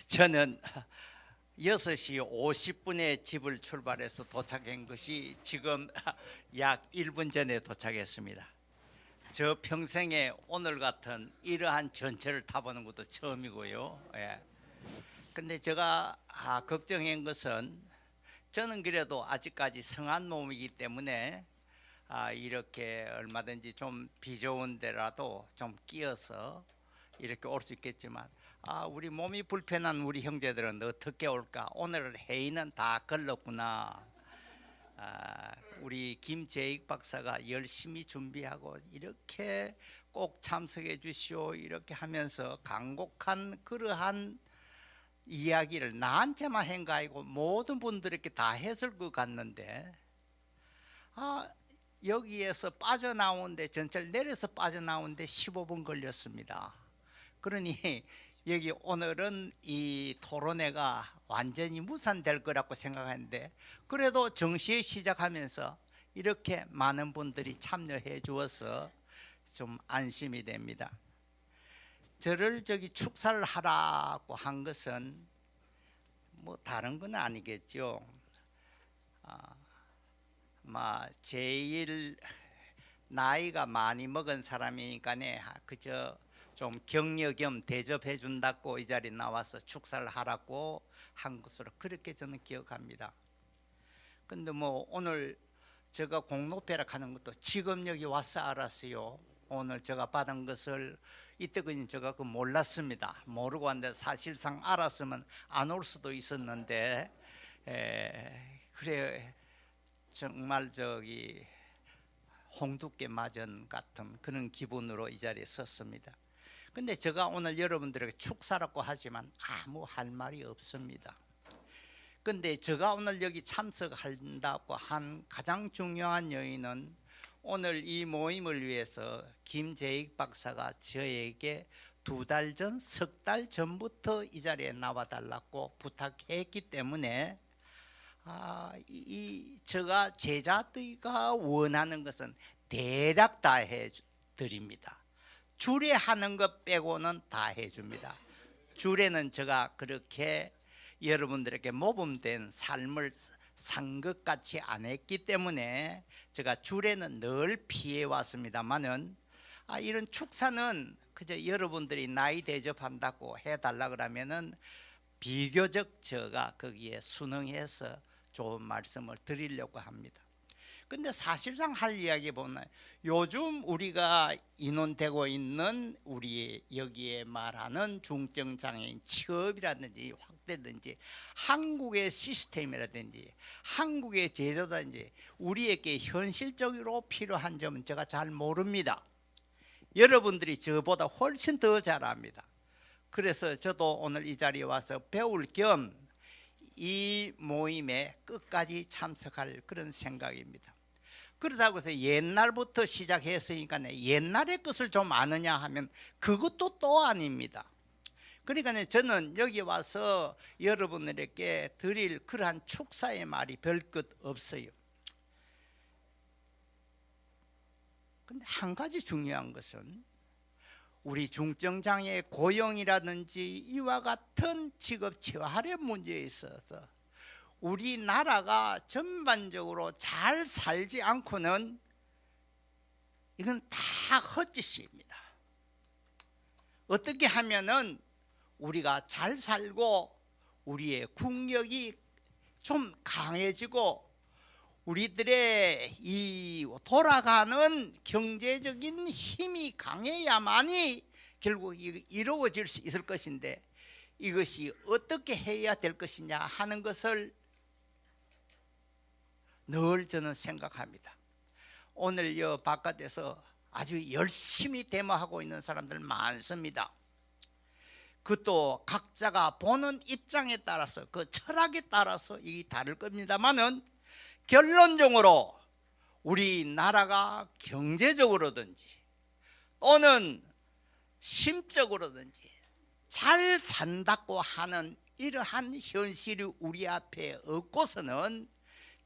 저는 6시 50분에 집을 출발해서 도착한 것이 지금 약 1분 전에 도착했습니다. 저 평생에 오늘 같은 이러한 전철을 타보는 것도 처음이고요. 근데 제가 걱정한 것은 저는 그래도 아직까지 성한 몸이기 때문에 이렇게 얼마든지 좀 비좋은 데라도 좀 끼어서 이렇게 올 수 있겠지만 우리 몸이 불편한 우리 형제들은 어떻게 올까? 오늘 회의는 다 걸렀구나. 우리 김재익 박사가 열심히 준비하고 이렇게 꼭 참석해 주시오 이렇게 하면서 간곡한 그러한 이야기를 나한테만 한 거 아니고 모든 분들에게 다 했을 것 같는데 여기에서 빠져나오는데 전철 내려서 빠져나오는데 15분 걸렸습니다. 그러니 여기 오늘은 이 토론회가 완전히 무산될 거라고 생각하는데 그래도 정시에 시작하면서 이렇게 많은 분들이 참여해 주어서 좀 안심이 됩니다. 저를 축사를 하라고 한 것은 뭐 다른 건 아니겠죠. 제일 나이가 많이 먹은 사람이니까 그저 좀 격려 겸 대접해 준다고 이 자리에 나와서 축사를 하라고 한 것으로 그렇게 저는 기억합니다. 근데 오늘 제가 공로패락 하는 것도 지금 여기 와서 알았어요. 오늘 제가 받은 것을 이때까지 제가 몰랐습니다. 모르고 왔는데 사실상 알았으면 안 올 수도 있었는데 그래 정말 홍두깨 맞은 같은 그런 기분으로 이 자리에 섰습니다. 근데 제가 오늘 여러분들에게 축사라고 하지만 아무 할 말이 없습니다. 근데 제가 오늘 여기 참석한다고 한 가장 중요한 요인은 오늘 이 모임을 위해서 김재익 박사가 저에게 2달 전, 3달 전부터 이 자리에 나와달라고 부탁했기 때문에 제가 제자들과 원하는 것은 대략 다 해드립니다. 주례하는 것 빼고는 다 해줍니다. 주례는 제가 그렇게 여러분들에게 모범된 삶을 산 것 같이 안 했기 때문에 제가 주례는 늘 피해 왔습니다만은 이런 축사는 그저 여러분들이 나이 대접한다고 해달라 그러면은 비교적 제가 거기에 순응해서 좋은 말씀을 드리려고 합니다. 근데 사실상 할 이야기 보면 요즘 우리가 인원되고 있는 우리 여기에 말하는 중증장애인 취업이라든지 확대든지 한국의 시스템이라든지 한국의 제도든지 우리에게 현실적으로 필요한 점은 제가 잘 모릅니다. 여러분들이 저보다 훨씬 더 잘 압니다. 그래서 저도 오늘 이 자리에 와서 배울 겸 이 모임에 끝까지 참석할 그런 생각입니다. 그러다고 해서 옛날부터 시작했으니까 옛날의 것을 좀 아느냐 하면 그것도 또 아닙니다. 그러니까 저는 여기 와서 여러분들에게 드릴 그러한 축사의 말이 별 것 없어요. 근데 한 가지 중요한 것은 우리 중증장애 고용이라든지 이와 같은 직업 재활의 문제에 있어서 우리나라가 전반적으로 잘 살지 않고는 이건 다 헛짓입니다. 어떻게 하면은 우리가 잘 살고 우리의 국력이 좀 강해지고 우리들의 이 돌아가는 경제적인 힘이 강해야만이 결국 이루어질 수 있을 것인데 이것이 어떻게 해야 될 것이냐 하는 것을 늘 저는 생각합니다. 오늘 바깥에서 아주 열심히 데모하고 있는 사람들 많습니다. 그것도 각자가 보는 입장에 따라서 그 철학에 따라서 이게 다를 겁니다만은 결론적으로 우리나라가 경제적으로든지 또는 심적으로든지 잘 산다고 하는 이러한 현실이 우리 앞에 없고서는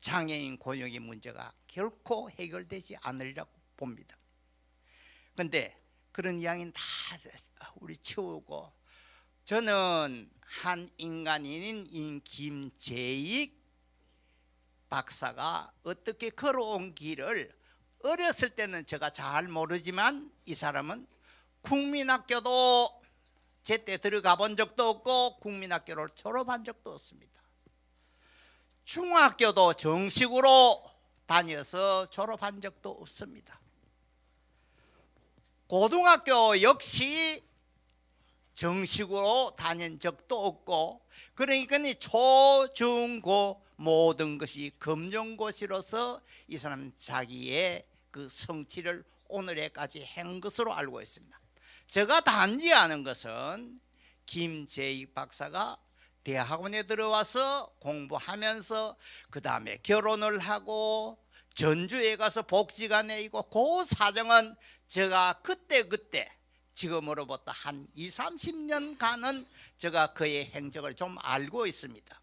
장애인 고용의 문제가 결코 해결되지 않으리라고 봅니다. 그런데 그런 이야기는 다 우리 치우고 저는 한 인간인 김재익 박사가 어떻게 걸어온 길을 어렸을 때는 제가 잘 모르지만 이 사람은 국민학교도 제때 들어가 본 적도 없고 국민학교를 졸업한 적도 없습니다. 중학교도 정식으로 다녀서 졸업한 적도 없습니다. 고등학교 역시 정식으로 다닌 적도 없고, 그러니까 초, 중, 고 모든 것이 검정고시로서 이 사람은 자기의 그 성취를 오늘에까지 한 것으로 알고 있습니다. 제가 단지 아는 것은 김재익 박사가 대학원에 들어와서 공부하면서 그 다음에 결혼을 하고 전주에 가서 복지가 내이고, 그 사정은 제가 그때 지금으로부터 한 20-30년간은 제가 그의 행적을 좀 알고 있습니다.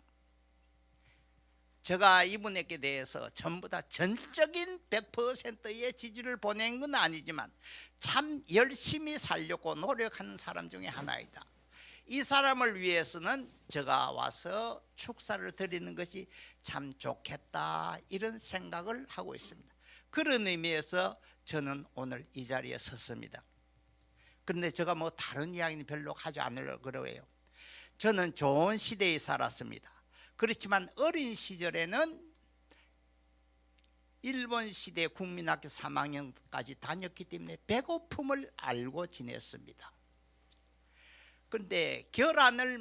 제가 이분에게 대해서 전부 다 전적인 100%의 지지를 보낸 건 아니지만 참 열심히 살려고 노력하는 사람 중에 하나이다. 이 사람을 위해서는 제가 와서 축사를 드리는 것이 참 좋겠다, 이런 생각을 하고 있습니다. 그런 의미에서 저는 오늘 이 자리에 섰습니다. 그런데 제가 뭐 다른 이야기는 별로 하지 않으려고 그래요. 저는 좋은 시대에 살았습니다. 그렇지만 어린 시절에는 일본 시대 국민학교 3학년까지 다녔기 때문에 배고픔을 알고 지냈습니다. 그런데 계란을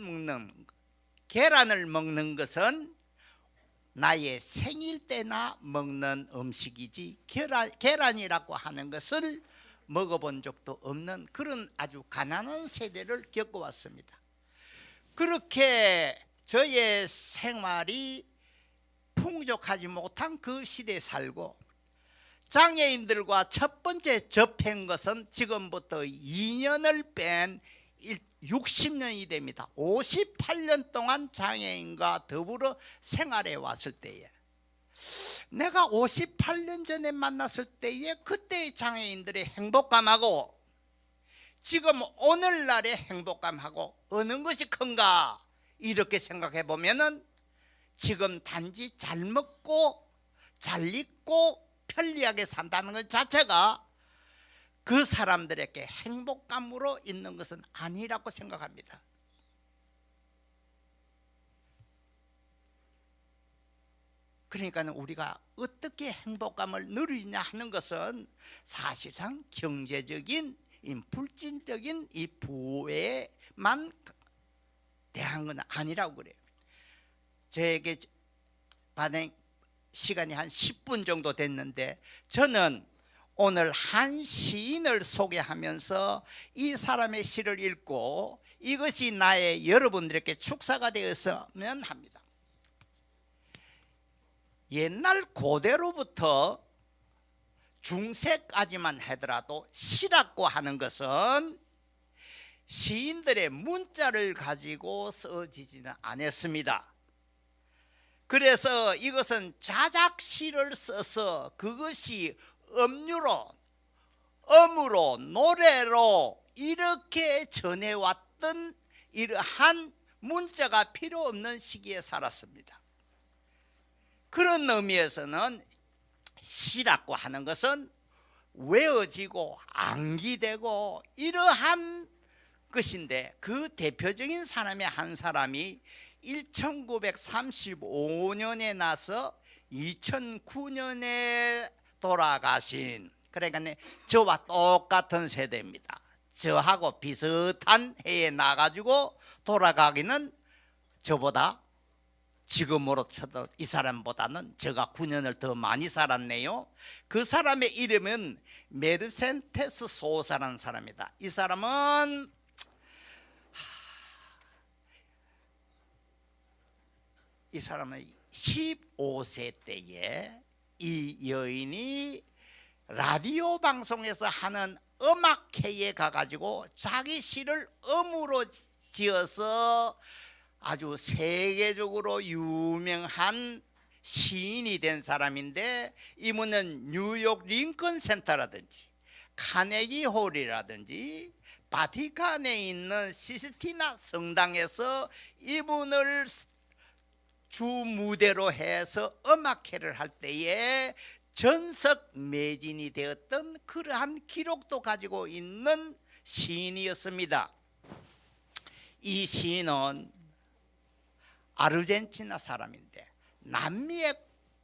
먹는 것은 나의 생일 때나 먹는 음식이지, 계란이라고 하는 것을 먹어본 적도 없는 그런 아주 가난한 세대를 겪어왔습니다. 그렇게 저의 생활이 풍족하지 못한 그 시대에 살고, 장애인들과 첫 번째 접한 것은 지금부터 2년을 뺀 60년이 됩니다. 58년 동안 장애인과 더불어 생활해 왔을 때에, 내가 58년 전에 만났을 때에 그때의 장애인들의 행복감하고 지금 오늘날의 행복감하고 어느 것이 큰가, 이렇게 생각해 보면은 지금 단지 잘 먹고 잘 입고 편리하게 산다는 것 자체가 그 사람들에게 행복감으로 있는 것은 아니라고 생각합니다. 그러니까 우리가 어떻게 행복감을 누리냐 하는 것은 사실상 경제적인 불질적인 이 부에만 대한 건 아니라고 그래요. 저에게 반응 시간이 한 10분 정도 됐는데, 저는 오늘 한 시인을 소개하면서 이 사람의 시를 읽고 이것이 나의 여러분들에게 축사가 되었으면 합니다. 옛날 고대로부터 중세까지만 하더라도 시라고 하는 것은 시인들의 문자를 가지고 써지지는 않았습니다. 그래서 이것은 자작시를 써서 그것이 음으로 노래로 이렇게 전해왔던 이러한 문자가 필요 없는 시기에 살았습니다. 그런 의미에서는 시라고 하는 것은 외워지고 암기되고 이러한 것인데, 그 대표적인 사람의 한 사람이 1935년에 나서 2009년에 돌아가신, 그러니까 저와 똑같은 세대입니다. 저하고 비슷한 해에 나가지고 돌아가기는 저보다, 지금으로 쳐도 이 사람보다는 제가 9년을 더 많이 살았네요. 그 사람의 이름은 메르센테스 소사라는 사람이다. 이 사람은 이 사람은 15세 때에 이 여인이 라디오 방송에서 하는 음악회에 가가지고 자기 시를 음으로 지어서 아주 세계적으로 유명한 시인이 된 사람인데, 이분은 뉴욕 링컨 센터라든지 카네기 홀이라든지 바티칸에 있는 시스티나 성당에서 이분을 주 무대로 해서 음악회를 할 때에 전석 매진이 되었던 그러한 기록도 가지고 있는 시인이었습니다. 이 시인은 아르헨티나 사람인데 남미의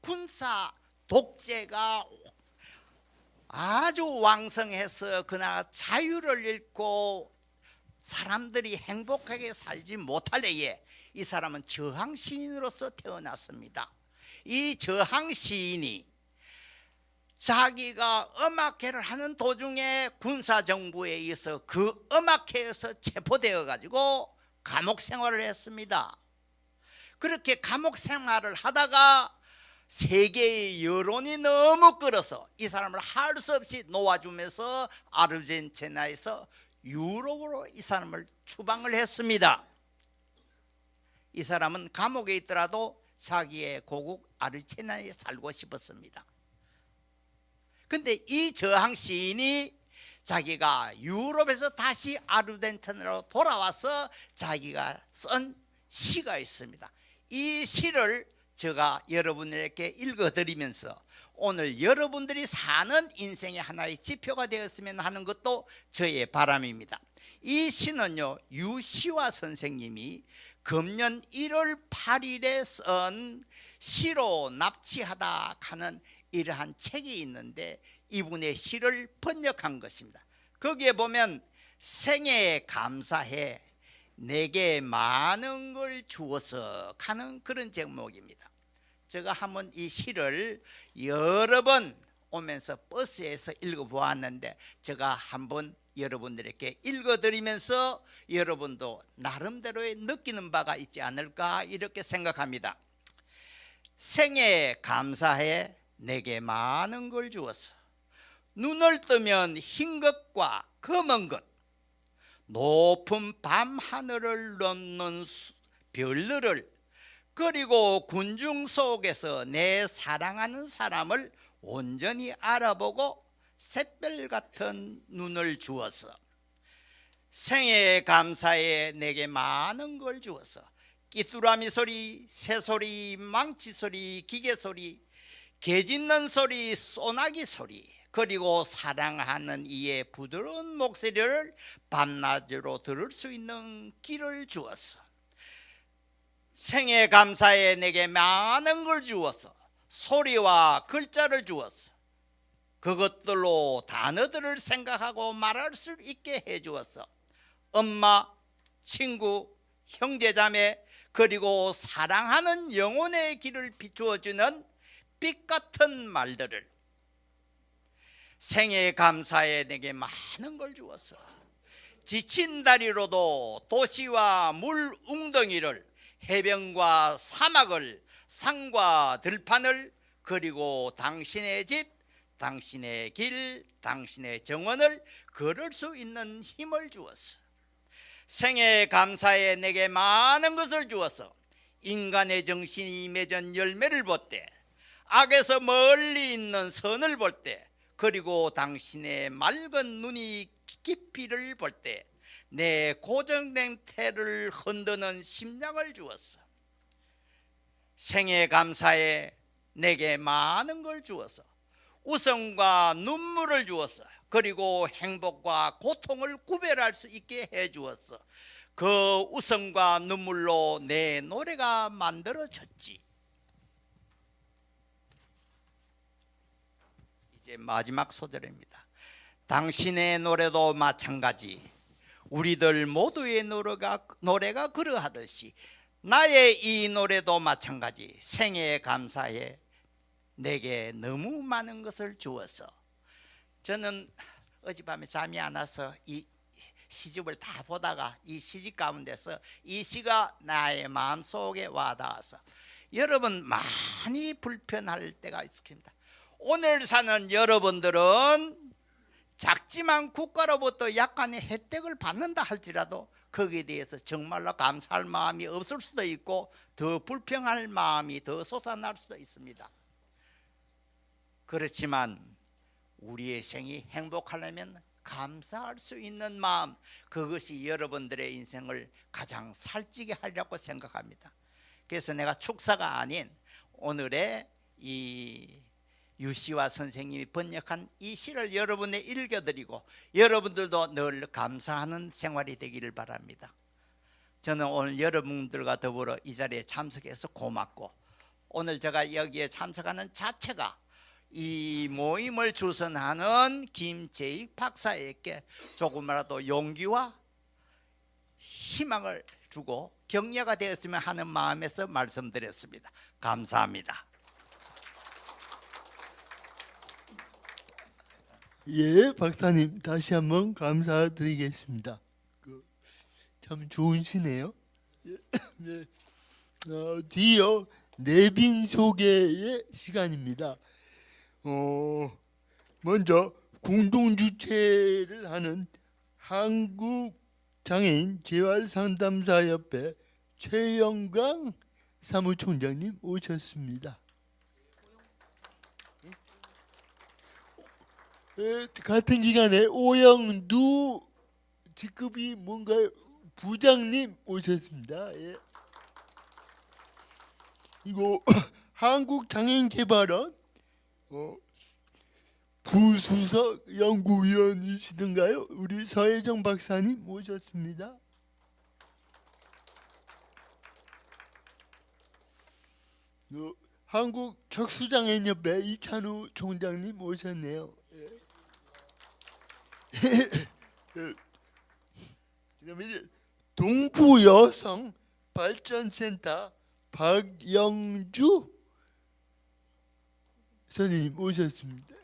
군사 독재가 아주 왕성해서 그나마 자유를 잃고 사람들이 행복하게 살지 못할 때에 이 사람은 저항 시인으로서 태어났습니다. 이 저항 시인이 자기가 음악회를 하는 도중에 군사정부에 의해서 그 음악회에서 체포되어 가지고 감옥 생활을 했습니다. 그렇게 감옥 생활을 하다가 세계의 여론이 너무 끌어서 이 사람을 할 수 없이 놓아주면서 아르헨티나에서 유럽으로 이 사람을 추방을 했습니다. 이 사람은 감옥에 있더라도 자기의 고국 아르헨티나에 살고 싶었습니다. 근데 이 저항 시인이 자기가 유럽에서 다시 아르헨티나로 돌아와서 자기가 쓴 시가 있습니다. 이 시를 제가 여러분에게 읽어드리면서 오늘 여러분들이 사는 인생의 하나의 지표가 되었으면 하는 것도 저의 바람입니다. 이 시는요, 유시화 선생님이 금년 1월 8일에 쓴 시로 납치하다 하는 이러한 책이 있는데 이분의 시를 번역한 것입니다. 거기에 보면 생애에 감사해 내게 많은 걸 주어서 하는 그런 제목입니다. 제가 한번 이 시를 여러 번 오면서 버스에서 읽어보았는데 제가 한번 여러분들에게 읽어드리면서 여러분도 나름대로의 느끼는 바가 있지 않을까 이렇게 생각합니다. 생애에 감사해 내게 많은 걸 주어서 눈을 뜨면 흰 것과 검은 것 높은 밤하늘을 넘는 별들을 그리고 군중 속에서 내 사랑하는 사람을 온전히 알아보고 샛별 같은 눈을 주어서 생애에 감사해 내게 많은 걸 주어서 끼뚜라미 소리, 새소리, 망치 소리, 기계 소리, 개 짖는 소리, 소나기 소리 그리고 사랑하는 이의 부드러운 목소리를 밤낮으로 들을 수 있는 길을 주어서 생애 감사에 내게 많은 걸 주어서 소리와 글자를 주어서 그것들로 단어들을 생각하고 말할 수 있게 해주어서 엄마, 친구, 형제자매 그리고 사랑하는 영혼의 길을 비추어주는 빛 같은 말들을 생애 감사에 내게 많은 걸 주어서 지친 다리로도 도시와 물 웅덩이를 해변과 사막을 산과 들판을 그리고 당신의 집, 당신의 길, 당신의 정원을 걸을 수 있는 힘을 주어서 생애 감사에 내게 많은 것을 주어서 인간의 정신이 맺은 열매를 볼 때 악에서 멀리 있는 선을 볼 때 그리고 당신의 맑은 눈이 깊이를 볼 때 내 고정된 태를 흔드는 심장을 주었어. 생애 감사에 내게 많은 걸 주어서 웃음과 눈물을 주었어. 그리고 행복과 고통을 구별할 수 있게 해 주었어. 그 웃음과 눈물로 내 노래가 만들어졌지. 이제 마지막 소절입니다. 당신의 노래도 마찬가지 우리들 모두의 노래가 그러하듯이 나의 이 노래도 마찬가지 생애에 감사해 내게 너무 많은 것을 주어서. 저는 어젯밤에 잠이 안 와서 이 시집을 다 보다가 이 시집 가운데서 이 시가 나의 마음속에 와닿아서 여러분 많이 불편할 때가 있습니다. 오늘 사는 여러분들은 작지만 국가로부터 약간의 혜택을 받는다 할지라도 거기에 대해서 정말로 감사할 마음이 없을 수도 있고 더 불평할 마음이 더 솟아날 수도 있습니다. 그렇지만 우리의 생이 행복하려면 감사할 수 있는 마음, 그것이 여러분들의 인생을 가장 살찌게 하리라고 생각합니다. 그래서 내가 축사가 아닌 오늘의 이 유시화 선생님이 번역한 이 시를 여러분에 읽어드리고 여러분들도 늘 감사하는 생활이 되기를 바랍니다. 저는 오늘 여러분들과 더불어 이 자리에 참석해서 고맙고, 오늘 제가 여기에 참석하는 자체가 이 모임을 주선하는 김재익 박사에게 조금이라도 용기와 희망을 주고 격려가 되었으면 하는 마음에서 말씀드렸습니다. 감사합니다. 예, 박사님 다시 한번 감사드리겠습니다. 참 좋은 시네요. 네. 뒤이어 내빈 소개의 시간입니다. 먼저 공동 주최를 하는 한국장애인 재활상담사협회 최영광 사무총장님 오셨습니다. 같은 기간에 오영두 직급이 뭔가요? 부장님 오셨습니다. 예. 그리고 한국장애인개발원 부수석 연구위원이시던가요? 우리 서혜정 박사님 모셨습니다. 한국척수장애인협회 이찬우 총장님 모셨네요. 그다음에 동부여성 발전센터 박영주 선생님 오셨습니다.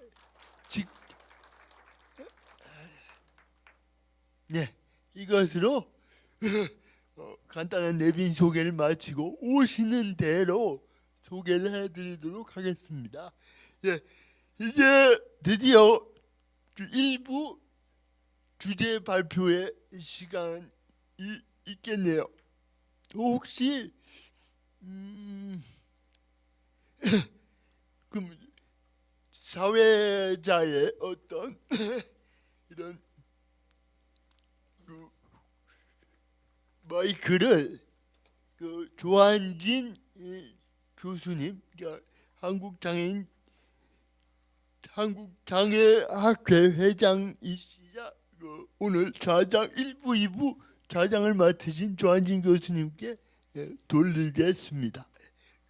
네, 이것으로 간단한 내빈 소개를 마치고 오시는 대로 소개를 해드리도록 하겠습니다. 예, 이제 드디어 일부 주제 발표의 시간이 있겠네요. 혹시 그럼 사회자의 어떤 이런 마이크를 조한진 교수님, 한국장애학회 회장이시자 오늘 좌장 1부, 2부 좌장을 맡으신 조한진 교수님께 돌리겠습니다.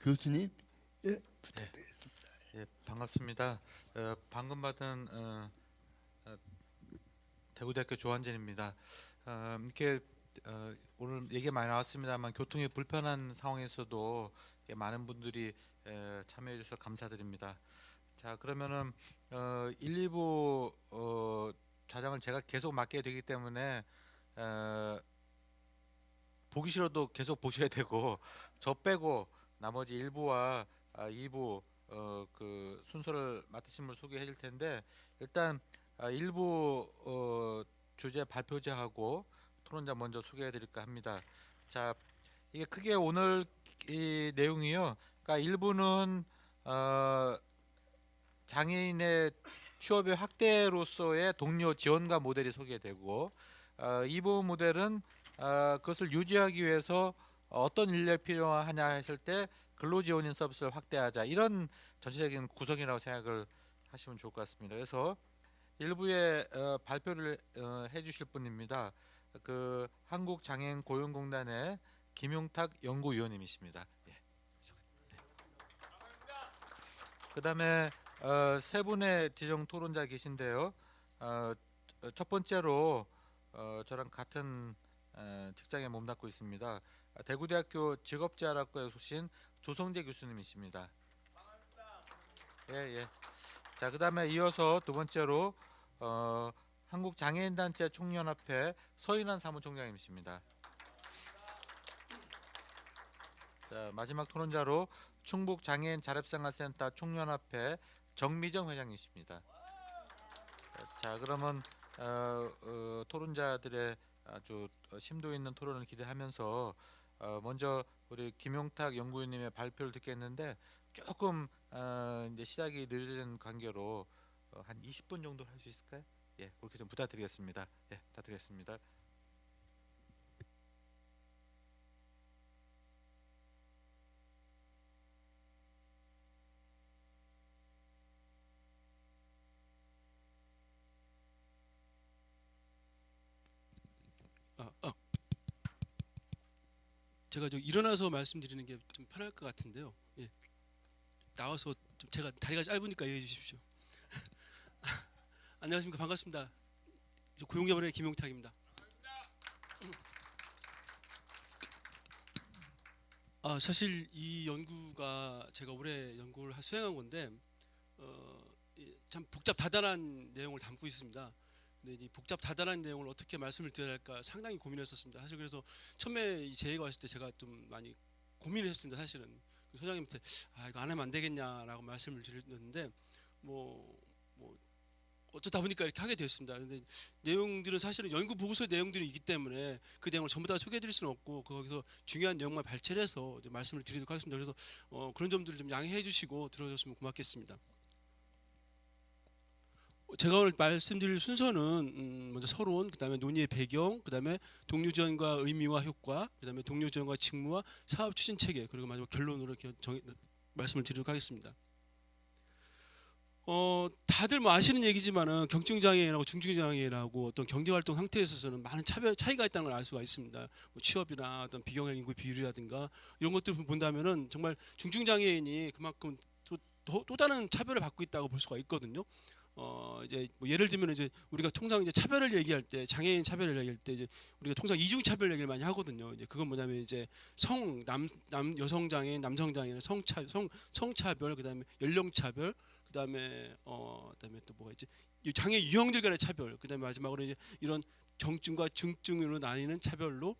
교수님, 부탁드리겠습니다. 예, 반갑습니다. 방금 받은 대구대학교 조한진입니다. 이렇게 오늘 얘기 많이 나왔습니다만 교통이 불편한 상황에서도 많은 분들이 참여해 주셔서 감사드립니다. 자, 그러면은 1, 2부 좌장을 제가 계속 맡게 되기 때문에 보기 싫어도 계속 보셔야 되고, 저 빼고 나머지 1부와 2부 그 순서를 맡으신 분을 소개해 드릴 텐데, 일단 1부 주제 발표자하고 토론자 먼저 소개해 드릴까 합니다. 자, 이게 크게 오늘 이 내용이요. 그러니까 1부는 장애인의 취업의 확대로서의 동료 지원과 모델이 소개되고, 2부 모델은 그것을 유지하기 위해서 어떤 인력이 필요하냐 했을 때 근로지원인 서비스를 확대하자, 이런 전체적인 구성이라고 생각을 하시면 좋을 것 같습니다. 그래서 일부의 발표를 해주실 분입니다. 그 한국장애인 고용공단의 김용탁 연구위원님이십니다. 예. 그다음에 세 분의 지정 토론자 계신데요. 첫 번째로 저랑 같은 직장에 몸담고 있습니다. 대구대학교 직업재활학과에 오신 조성재 교수님이십니다. 예, 예. 자, 그다음에 이어서 두 번째로 한국장애인단체 총연합회 서인환 사무총장님이십니다. 자, 마지막 토론자로 충북장애인 자립생활센터 총연합회 정미정 회장님이십니다. 자, 그러면 토론자들의 아주 심도 있는 토론을 기대하면서 먼저 우리 김용탁 연구위원님의 발표를 듣겠는데, 조금 이제 시작이 늦어진 관계로 한 20분 정도 할 수 있을까요? 예, 그렇게 좀 부탁드리겠습니다. 예, 부탁드리겠습니다. 아, 아. 제가 좀 일어나서 말씀드리는 게 좀 편할 것 같은데요. 예. 나와서 좀 제가 다리가 짧으니까 이해해 주십시오. 안녕하십니까, 반갑습니다. 저 고용개발의 김용탁입니다. 사실 이 연구가 제가 올해 연구를 수행한 건데 참 복잡다단한 내용을 담고 있습니다. 근데 이 복잡다단한 내용을 어떻게 말씀을 드려야 할까 상당히 고민했었습니다. 사실 그래서 처음에 이 제의가 왔을 때 제가 좀 많이 고민을 했습니다. 사실은 소장님한테 이거 안 하면 안 되겠냐라고 말씀을 드렸는데 뭐 어쩌다 보니까 이렇게 하게 되었습니다. 그런데 내용들은 사실은 연구 보고서 내용들이 있기 때문에 그 내용을 전부 다 소개해드릴 수는 없고 거기서 중요한 내용만 발췌해서 말씀을 드리도록 하겠습니다. 그래서 그런 점들을 좀 양해해 주시고 들어주셨으면 고맙겠습니다. 제가 오늘 말씀드릴 순서는 먼저 서론, 그다음에 논의의 배경, 그다음에 동료 지원과 의미와 효과, 그다음에 동료 지원과 직무와 사업 추진 체계, 그리고 마지막 결론으로 이렇게 말씀을 드리도록 하겠습니다. 다들 뭐 아시는 얘기지만은 경증 장애인하고 중증 장애인하고 어떤 경제 활동 상태에 있어서는 많은 차이가 있다는 걸 알 수가 있습니다. 뭐 취업이나 어떤 비경연 인구 비율이라든가 이런 것들을 본다면은 정말 중증 장애인이 그만큼 또 다른 차별을 받고 있다고 볼 수가 있거든요. 이제 뭐 예를 들면 이제 우리가 통상 이제 차별을 얘기할 때 장애인 차별을 얘기할 때 이제 우리가 통상 이중 차별 얘기를 많이 하거든요. 이제 그건 뭐냐면 이제 여성 장애인, 남성 장애인 성차별, 그다음에 연령 차별, 그다음에 또 뭐가 있지? 이 장애 유형들 간의 차별, 그다음에 마지막으로 이제 이런 경증과 중증으로 나뉘는 차별로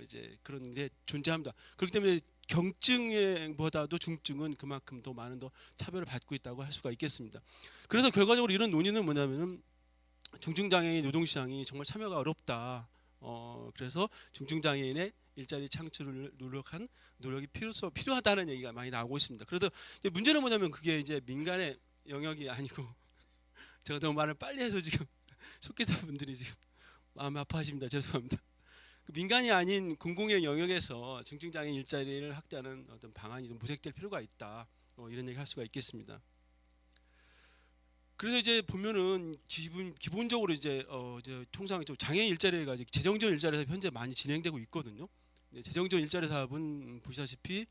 이제 그런 게 존재합니다. 그렇기 때문에 경증보다도 중증은 그만큼 더 많은 더 차별을 받고 있다고 할 수가 있겠습니다. 그래서 결과적으로 이런 논의는 뭐냐면은 중증장애인 노동시장이 정말 참여가 어렵다. 그래서 중증장애인의 일자리 창출을 노력한 노력이 필요하다는 얘기가 많이 나오고 있습니다. 그래서 이제 문제는 뭐냐면 그게 이제 민간의 영역이 아니고 제가 너무 말을 빨리 해서 지금 속기사분들이 지금 마음 아파하십니다. 죄송합니다. 민간이 아닌 공공의 영역에서 중증장애인 일자리를 확대하는 어떤 방안이 좀 모색될 필요가 있다. 이런 얘기 할 수가 있겠습니다. 그래서 이제 보면은 기본적으로 이제 통상 장애인 일자리가 이제 재정지원 일자리 사업이 현재 많이 진행되고 있거든요. 재정지원 일자리 사업은 보시다시피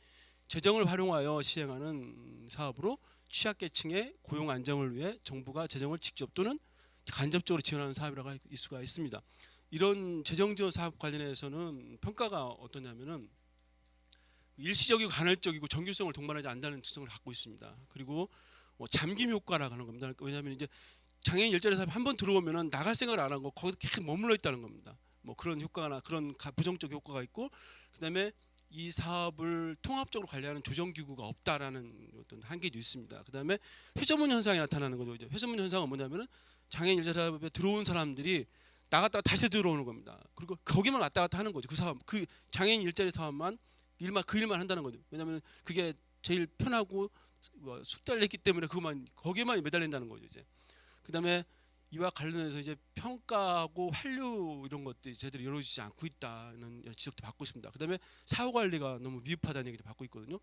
재정을 활용하여 시행하는 사업으로 취약계층의 고용 안정을 위해 정부가 재정을 직접 또는 간접적으로 지원하는 사업이라고 할 수가 있습니다. 이런 재정지원 사업 관련해서는 평가가 어떠냐면은 일시적이고 간헐적이고 정규성을 동반하지 않는다는 특성을 갖고 있습니다. 그리고 잠김 효과라고 하는 겁니다. 왜냐하면 이제 장애인 일자리 사업 한번 들어오면은 나갈 생각을 안 하고 거기서 계속 머물러 있다는 겁니다. 뭐 그런 효과나 그런 부정적 효과가 있고, 그다음에 이 사업을 통합적으로 관리하는 조정기구가 없다라는 어떤 한계도 있습니다. 그다음에 회전문 현상이 나타나는 거죠. 이제 회전문 현상은 뭐냐면은 장애인 일자리 사업에 들어온 사람들이 나갔다가 다시 들어오는 겁니다. 그리고 거기만 왔다 갔다 하는 거죠. 그 사업, 그 장애인 일자리 사업만 그 일만 한다는 거죠. 왜냐하면 그게 제일 편하고 숙달됐기 때문에 거기에만 매달린다는 거죠. 이제 그다음에 이와 관련해서 이제 평가하고 환류 이런 것들이 제대로 이루어지지 않고 있다는 지적도 받고 있습니다. 그다음에 사후 관리가 너무 미흡하다는 얘기도 받고 있거든요.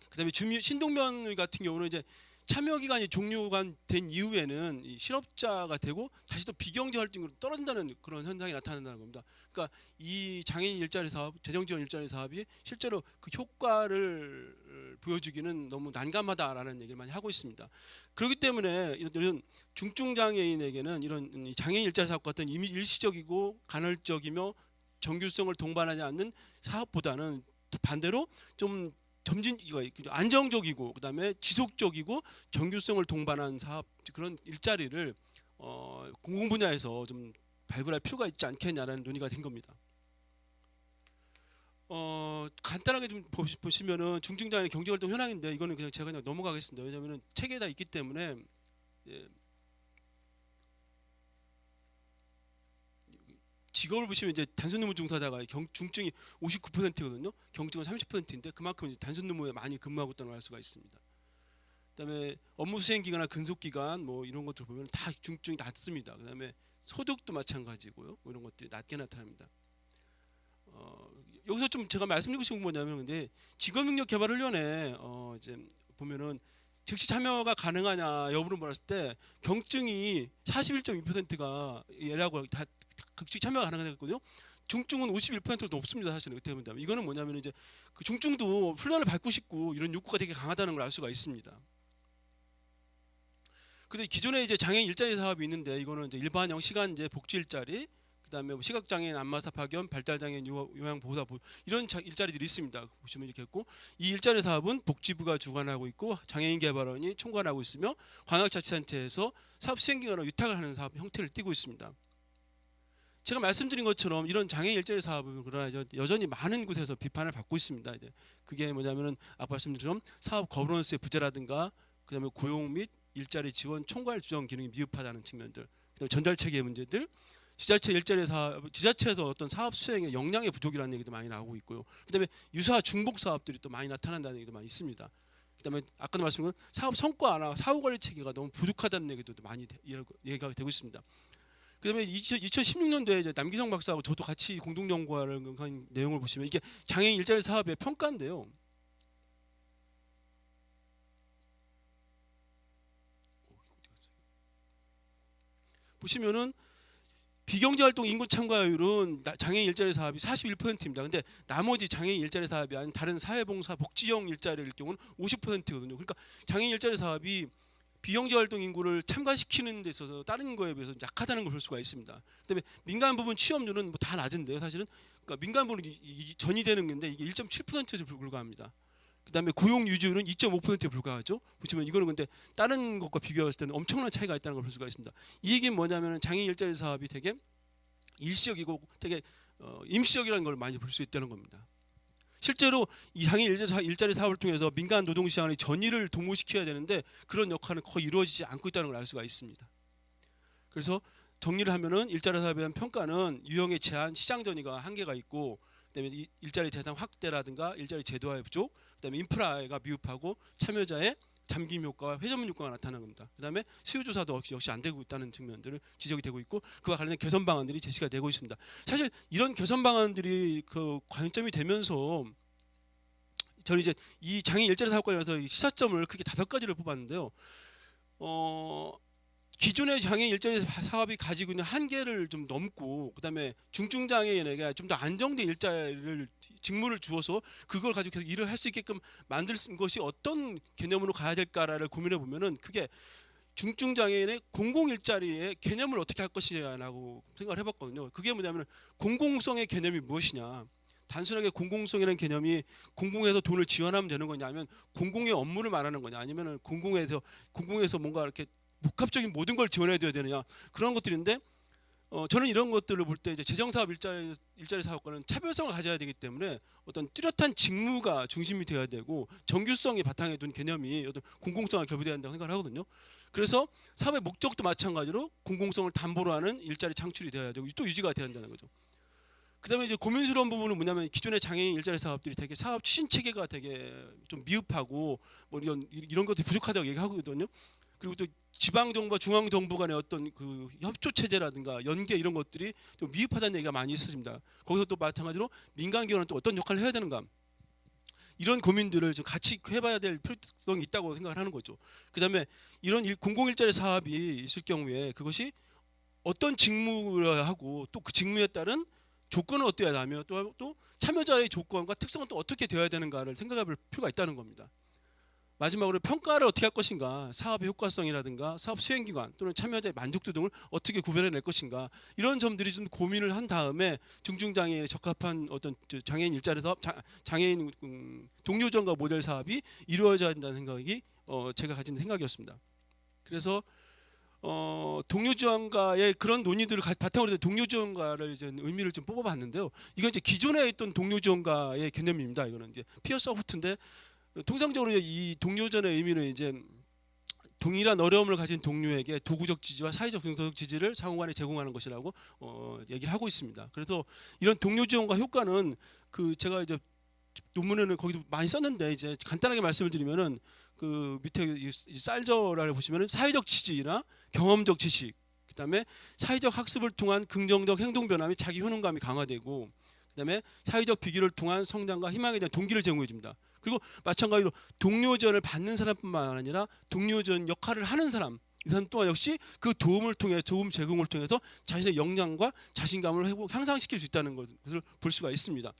그다음에 신동면 같은 경우는 이제 참여 기간이 종료가 된 이후에는 이 실업자가 되고 다시 또 비경제 활동으로 떨어진다는 그런 현상이 나타난다는 겁니다. 그러니까 이 장애인 일자리 사업, 재정지원 일자리 사업이 실제로 그 효과를 보여주기는 너무 난감하다라는 얘기를 많이 하고 있습니다. 그렇기 때문에 이런 중증 장애인에게는 이런 장애인 일자리 사업 같은 이미 일시적이고 간헐적이며 정규성을 동반하지 않는 사업보다는 반대로 좀 안정적이고 그다음에 지속적이고 정규성을 동반한 사업, 그런 일자리를 공공 분야에서 좀 발굴할 필요가 있지 않겠냐라는 논의가 된 겁니다. 간단하게 좀 보시면은 중증장애인 경제활동 현황인데 이거는 그냥 제가 그냥 넘어가겠습니다. 왜냐하면 책에 다 있기 때문에. 직업을 보시면 이제 단순 근무 종사자가 중증이 59%거든요. 경증은 30%인데 그만큼 단순 근무에 많이 근무하고 있다는 걸 알 수가 있습니다. 그다음에 업무 수행 기간이나 근속 기간 뭐 이런 것들 보면 다 중증이 낮습니다. 그다음에 소득도 마찬가지고요. 뭐 이런 것들이 낮게 나타납니다. 여기서 좀 제가 말씀드리고 싶은 건 뭐냐면 근데 직업능력개발훈련에 이제 보면은 즉시 참여가 가능하냐 여부를 물었을 때 경증이 41.2%가 얘라고 다 즉시 참여가 가능하거든요. 중증은 51%도 높습니다. 사실은 어떻게 보면 이거는 뭐냐면 이제 그 중증도 훈련을 받고 싶고 이런 욕구가 되게 강하다는 걸 알 수가 있습니다. 근데 기존에 이제 장애인 일자리 사업이 있는데 이거는 이제 일반형 시간제 복지 일자리, 그다음에 뭐 시각장애인 안마사 파견, 발달장애인 요양보호사 이런 일자리들이 있습니다. 보시면 이렇게 있고 이 일자리 사업은 복지부가 주관하고 있고 장애인개발원이 총괄하고 있으며 광역자치단체에서 사업 수행기관으로 위탁을 하는 사업 형태를 띠고 있습니다. 제가 말씀드린 것처럼 이런 장애인 일자리 사업은 그러나 여전히 많은 곳에서 비판을 받고 있습니다. 이제 그게 뭐냐면은 아까 말씀드린 것처럼 사업 거버넌스의 부재라든가 그다음에 고용 및 일자리 지원 총괄 조정 기능이 미흡하다는 측면들, 그다음에 전달 체계 문제들, 지자체 일자리 사업, 지자체에서 어떤 사업 수행의 역량의 부족이라는 얘기도 많이 나오고 있고요. 그다음에 유사 중복 사업들이 또 많이 나타난다는 얘기도 많이 있습니다. 그다음에 아까도 말씀드린 사업 성과나 사후 관리 체계가 너무 부족하다는 얘기도 많이 얘기가 되고 있습니다. 그다음에 2016년도에 이제 남기성 박사하고 저도 같이 공동 연구한 내용을 보시면 이게 장애인 일자리 사업의 평가인데요. 보시면은 비경제활동 인구 참가율은 장애인 일자리 사업이 41%입니다. 근데 나머지 장애인 일자리 사업이 아닌 다른 사회봉사 복지형 일자리일 경우는 50%거든요. 그러니까 장애인 일자리 사업이 비경제활동 인구를 참가시키는 데 있어서 다른 거에 비해서 약하다는 걸 볼 수가 있습니다. 그다음에 민간 부분 취업률은 뭐 다 낮은데요. 사실은 그러니까 민간 부분이 전이되는 건데 이게 1.7%에 불과합니다. 그다음에 고용 유지율은 2.5%에 불과하죠. 보시면 이거는 근데 다른 것과 비교했을 때는 엄청난 차이가 있다는 걸 볼 수가 있습니다. 이 얘기는 뭐냐면은 장애인 일자리 사업이 되게 일시적이고 되게 임시적이라는 걸 많이 볼 수 있다는 겁니다. 실제로 이 장애인 일자리 사업을 통해서 민간 노동 시장의 전이를 도모시켜야 되는데 그런 역할은 거의 이루어지지 않고 있다는 걸 알 수가 있습니다. 그래서 정리를 하면은 일자리 사업에 대한 평가는 유형의 제한, 시장 전이가 한계가 있고, 그다음에 일자리 대상 확대라든가 일자리 제도화의 부족, 그다음에 인프라가 미흡하고 참여자의 잠김 효과와 회전문 효과가 나타나는 겁니다. 그다음에 수요 조사도 역시 안 되고 있다는 측면들을 지적이 되고 있고 그와 관련된 개선 방안들이 제시가 되고 있습니다. 사실 이런 개선 방안들이 그 관점이 되면서 저는 이제 이 장애인 일자리 사업 관련해서 시사점을 크게 5가지를 뽑았는데요. 기존의 장애인 일자리 사업이 가지고 있는 한계를 좀 넘고, 그다음에 중증 장애인에게 좀 더 안정된 일자리를 직무를 주어서 그걸 가지고 계속 일을 할 수 있게끔 만들 것이 어떤 개념으로 가야 될까를 고민해 보면은 그게 중증 장애인의 공공 일자리의 개념을 어떻게 할 것이냐라고 생각을 해봤거든요. 그게 뭐냐면 공공성의 개념이 무엇이냐. 단순하게 공공성이라는 개념이 공공에서 돈을 지원하면 되는 거냐, 아니면 공공의 업무를 말하는 거냐, 아니면 공공에서 뭔가 이렇게 복합적인 모든 걸 지원해야 되느냐, 그런 것들인데 저는 이런 것들을 볼 때 이제 재정사업 일자리 사업과는 차별성을 가져야 되기 때문에 어떤 뚜렷한 직무가 중심이 되어야 되고 정규성이 바탕에 둔 개념이 어떤 공공성을 결부돼야 한다고 생각을 하거든요. 그래서 사업의 목적도 마찬가지로 공공성을 담보로 하는 일자리 창출이 되어야 되고 또 유지가 돼야 한다는 거죠. 그다음에 이제 고민스러운 부분은 뭐냐면 기존의 장애인 일자리 사업들이 되게 사업 추진 체계가 되게 좀 미흡하고 뭐 이런 것들이 부족하다고 얘기하거든요. 그리고 또 지방 정부와 중앙 정부 간의 어떤 그 협조 체제라든가 연계 이런 것들이 좀 미흡하다는 얘기가 많이 있습니다. 거기서 또 마찬가지로 민간 기관은 또 어떤 역할을 해야 되는가, 이런 고민들을 좀 같이 해봐야 될 필요성이 있다고 생각을 하는 거죠. 그다음에 이런 공공 일자리 사업이 있을 경우에 그것이 어떤 직무를 하고 또 그 직무에 따른 조건은 어떠해야 하며 또 참여자의 조건과 특성은 또 어떻게 되어야 되는가를 생각해 볼 필요가 있다는 겁니다. 마지막으로 평가를 어떻게 할 것인가, 사업의 효과성이라든가 사업 수행기관 또는 참여자의 만족도 등을 어떻게 구별해낼 것인가, 이런 점들이 좀 고민을 한 다음에 중증장애인에 적합한 어떤 장애인 일자리 사업, 장애인 동료지원과 모델 사업이 이루어져야 한다는 생각이 제가 가진 생각이었습니다. 그래서 동료지원가의 그런 논의들을 바탕으로 해서 동료지원가를 이제 의미를 좀 뽑아봤는데요. 이건 이제 기존에 있던 동료지원가의 개념입니다. 이거는 이제 피어 소프트인데 통상적으로 이 동료전의 의미는 이제 동일한 어려움을 가진 동료에게 도구적 지지와 사회적 정서적 지지를 상호간에 제공하는 것이라고 얘기를 하고 있습니다. 그래서 이런 동료 지원과 효과는 그 제가 이제 논문에는 거기도 많이 썼는데 이제 간단하게 말씀을 드리면은 그 밑에 이 쌀저라를 보시면은 사회적 지지나 경험적 지식, 그다음에 사회적 학습을 통한 긍정적 행동 변화 및 자기 효능감이 강화되고, 그다음에 사회적 비교를 통한 성장과 희망에 대한 동기를 제공해 줍니다. 그리고 마찬가지로 동료 지원을 받는 사람뿐만 아니라 동료 지원 역할을 하는 사람, 이 사람 또한 역시 그 도움 제공을 통해서 자신의 역량과 자신감을 향상시킬 수 있다는 것을 볼 수가 있습니다.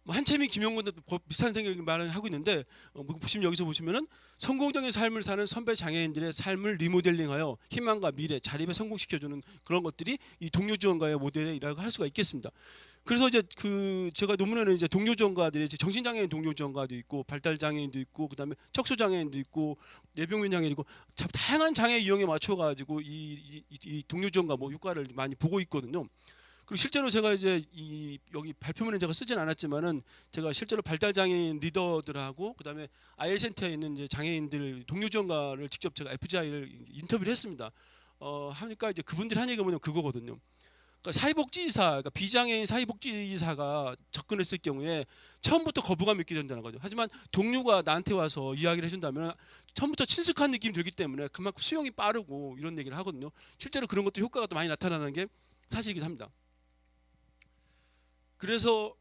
한채민, 김용근도 비슷한 생각을 말을 하고 있는데, 보시면 여기서 보시면은 성공적인 삶을 사는 선배 장애인들의 삶을 리모델링하여 희망과 미래, 자립에 성공시켜주는 그런 것들이 이 동료 지원가의 모델이라고 할 수가 있겠습니다. 그래서 이제 제가 논문에는 이제 동료 지원가들이 이제 정신장애인 동료 지원가도 있고, 발달 장애인도 있고, 그다음에 척수 장애인도 있고, 뇌병면 장애인도 있고, 다양한 장애 유형에 맞춰가지고 이 동료 지원가 효과를 많이 보고 있거든요. 그리고 실제로 제가 이제 여기 발표문에 제가 쓰진 않았지만은 제가 실제로 발달 장애인 리더들하고 그다음에 IL 센터에 있는 이제 장애인들 동료 지원가를 직접 제가 FGI를 인터뷰를 했습니다. 하니까 이제 그분들이 한 얘기가 뭐냐면 그거거든요. 그러니까 사회복지사, 그러니까 비장애인 사회복지사가 접근했을 경우에 처음부터 거부감 느끼게 된다는 거죠. 하지만 동료가 나한테 와서 이야기를 해준다면 처음부터 친숙한 느낌이 들기 때문에 그만큼 수용이 빠르고 이런 얘기를 하거든요. 실제로 그런 것도 효과가 또 많이 나타나는 게 사실이긴 합니다. 그래서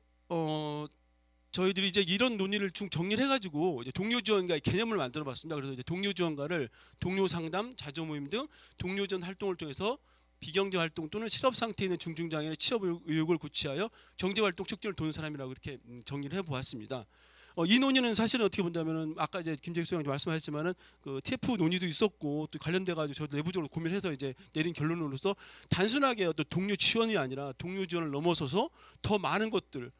저희들이 이제 이런 논의를 정리를 해가지고 이제 동료 지원가의 개념을 만들어봤습니다. 그래서 이제 동료 지원가를 동료 상담, 자조 모임 등 동료 지원 활동을 통해서 비경제 활동 또는 실업 상태에 있는 중증장애의 취업 의욕을 고취하여 경제 활동 촉진을 도는 사람이라고 이렇게 정리를 해보았습니다. 이 논의는 사실은 어떻게 본다면은 아까 이제 김재익 소장님 말씀하셨지만은 그 TF 논의도 있었고 또 관련돼 가지고 저도 내부적으로 고민해서 이제 내린 결론으로서 단순하게 어떤 동료 지원이 아니라 동료 지원을 넘어서서 더 많은 것들을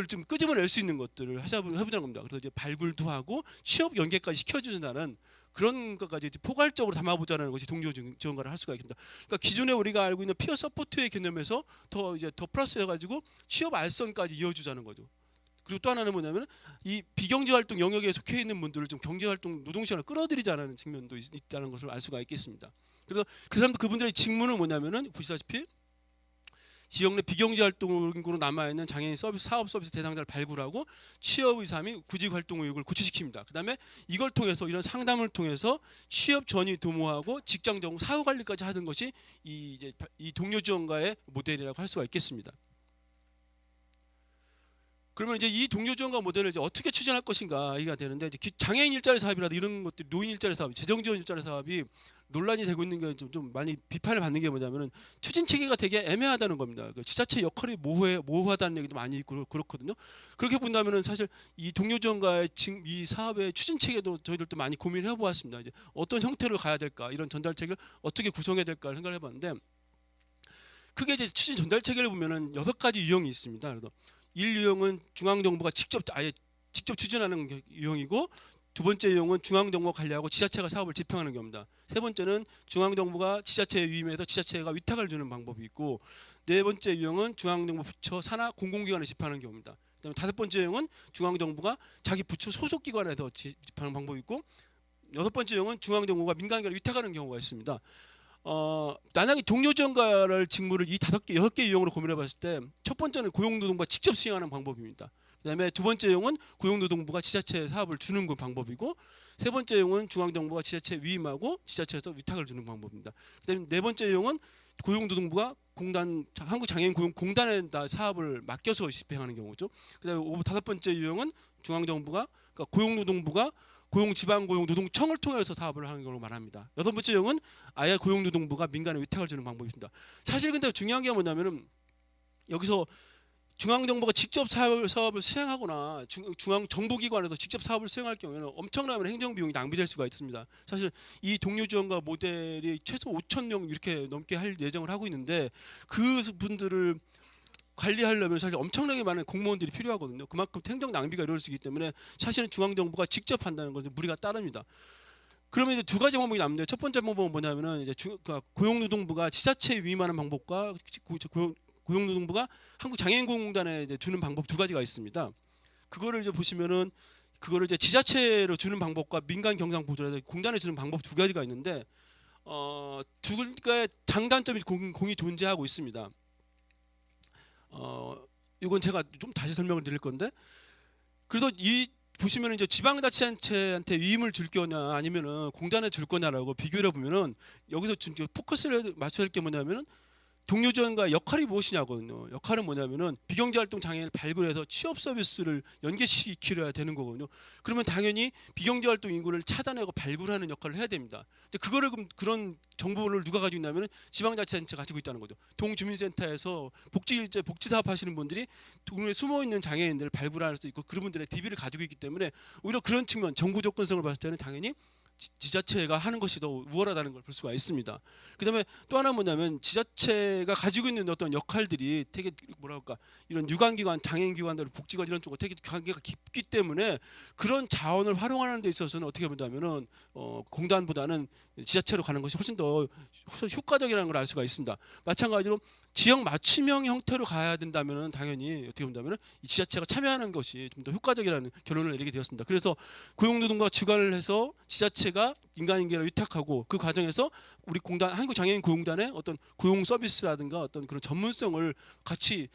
좀 끄집어낼 수 있는 것들을 해보자는 겁니다. 그래서 이제 발굴도 하고 취업 연계까지 시켜준다는 그런 것까지 포괄적으로 담아보자는 것이 동료 지원가를 할 수가 있습니다. 그러니까 기존에 우리가 알고 있는 피어 서포트의 개념에서 더 플러스 해가지고 취업 알선까지 이어주자는 거죠. 그리고 또 하나는 뭐냐면 이 비경제 활동 영역에 속해 있는 분들을 좀 경제 활동 노동 시간을 끌어들이자는 측면도 있다는 것을 알 수가 있겠습니다. 그래서 그분들의 직무는 뭐냐면은 보시다시피 지역 내 비경제 활동으로 남아 있는 장애인 사업 서비스 대상자를 발굴하고 취업 의사 및 구직 활동 의욕을 고취시킵니다. 그다음에 이걸 통해서 이런 상담을 통해서 취업 전이 도모하고 직장 적응, 사후 관리까지 하는 것이 이 동료 지원가의 모델이라고 할 수가 있겠습니다. 그러면 이제 이 동료 지원가 모델을 이제 어떻게 추진할 것인가 이가 되는데, 이제 장애인 일자리 사업이라도 이런 것들이, 노인 일자리 사업, 재정 지원 일자리 사업이 논란이 되고 있는 게 좀 많이 비판을 받는 게 뭐냐면은 추진 체계가 되게 애매하다는 겁니다. 그 지자체 역할이 모호하다는 얘기도 많이 있고 그렇거든요. 그렇게 본다면은 사실 이 동료 지원가의 이 사업의 추진 체계도 저희들도 많이 고민을 해보았습니다. 이제 어떤 형태로 가야 될까, 이런 전달 체계를 어떻게 구성해야 될까 생각을 해봤는데, 크게 이제 추진 전달 체계를 보면은 6가지 유형이 있습니다. 그래서 1유형은 중앙정부가 직접 추진하는 유형이고, 두 번째 유형은 중앙정부가 관리하고 지자체가 사업을 집행하는 경우입니다. 세 번째는 중앙정부가 지자체에 위임해서 지자체가 위탁을 주는 방법이 있고, 네 번째 유형은 중앙정부 부처 산하 공공기관에 집행하는 경우입니다. 그다음에 다섯 번째 유형은 중앙정부가 자기 부처 소속기관에서 집행하는 방법이 있고, 여섯 번째 유형은 중앙정부가 민간기관에 위탁하는 경우가 있습니다. 만약에 동료 지원가를 직무를 이 6개 유형으로 고민해봤을 때, 첫 번째는 고용노동부가 직접 수행하는 방법입니다. 그다음에 두 번째 유형은 고용노동부가 지자체에 사업을 주는 그 방법이고, 세 번째 유형은 중앙정부가 지자체에 위임하고 지자체에서 위탁을 주는 방법입니다. 그다음에 네 번째 유형은 고용노동부가 한국장애인고용공단에다 사업을 맡겨서 집행하는 경우죠. 그다음에 다섯 번째 유형은 중앙정부가, 그러니까 고용노동부가 고용지방고용노동청을 통해서 사업을 하는 걸로 말합니다. 여섯 번째 유형은 아예 고용노동부가 민간에 위탁을 주는 방법입니다. 사실 근데 중요한 게 뭐냐면은 여기서 중앙정부가 직접 사업을 수행하거나 중앙정부기관에서 직접 사업을 수행할 경우에는 엄청난 행정비용이 낭비될 수가 있습니다. 사실 이 동료 지원가 모델이 최소 5,000명 이렇게 넘게 할 예정을 하고 있는데, 그분들을 관리하려면 사실 엄청나게 많은 공무원들이 필요하거든요. 그만큼 행정 낭비가 이루어질 수 있기 때문에 사실은 중앙정부가 직접 한다는 것은 무리가 따릅니다. 그러면 이제 두 가지 방법이 남는데, 첫 번째 방법은 뭐냐면은 이제 고용노동부가 지자체에 위임하는 방법과 고용노동부가 한국장애인고용공단에 이제 주는 방법 두 가지가 있습니다. 그거를 이제 보시면은 그거를 이제 지자체로 주는 방법과 민간 경상 보조라서 공단에 주는 방법 두 가지가 있는데, 두 개의 장단점이 공이 존재하고 있습니다. 이건 제가 좀 다시 설명을 드릴 건데, 그래서 이 보시면은 이제 지방자치단체한테 위임을 줄 거냐 아니면은 공단에 줄 거냐라고 비교를 해보면은 여기서 지금 포커스를 맞춰야 할 게 뭐냐면은 동료지원과 역할이 무엇이냐거든요. 역할은 뭐냐면은 비경제활동 장애인을 발굴해서 취업 서비스를 연계시키려야 되는 거거든요. 그러면 당연히 비경제활동 인구를 차단하고 발굴하는 역할을 해야 됩니다. 근데 그거를 그런 정보를 누가 가지고 있냐면은 지방자치단체가 가지고 있다는 거죠. 동주민센터에서 복지 사업 하시는 분들이 동네에 숨어 있는 장애인들을 발굴할 수 있고 그런 분들의 DB를 가지고 있기 때문에 오히려 그런 측면 정보 접근성을 봤을 때는 당연히 지자체가 하는 것이 더 우월하다는 걸 볼 수가 있습니다. 그다음에 또 하나 뭐냐면 지자체가 가지고 있는 어떤 역할들이 되게 뭐랄까 이런 유관기관, 장애인기관들, 복지관 이런 쪽과 되게 관계가 깊기 때문에 그런 자원을 활용하는 데 있어서는 어떻게 본다면은 공단보다는 지자체로 가는 것이 훨씬 더 효과적이라는 걸 알 수가 있습니다. 마찬가지로 지역 맞춤형 형태로 가야 된다면은 당연히 어떻게 본다면은 이 지자체가 참여하는 것이 좀 더 효과적이라는 결론을 내리게 되었습니다. 그래서 고용노동부가 주관을 해서 지자체가 인간인계를 위탁하고 그 과정에서 우리 공단 한국장애인고용단의 어떤 고용 서비스라든가 어떤 그런 전문성을 같이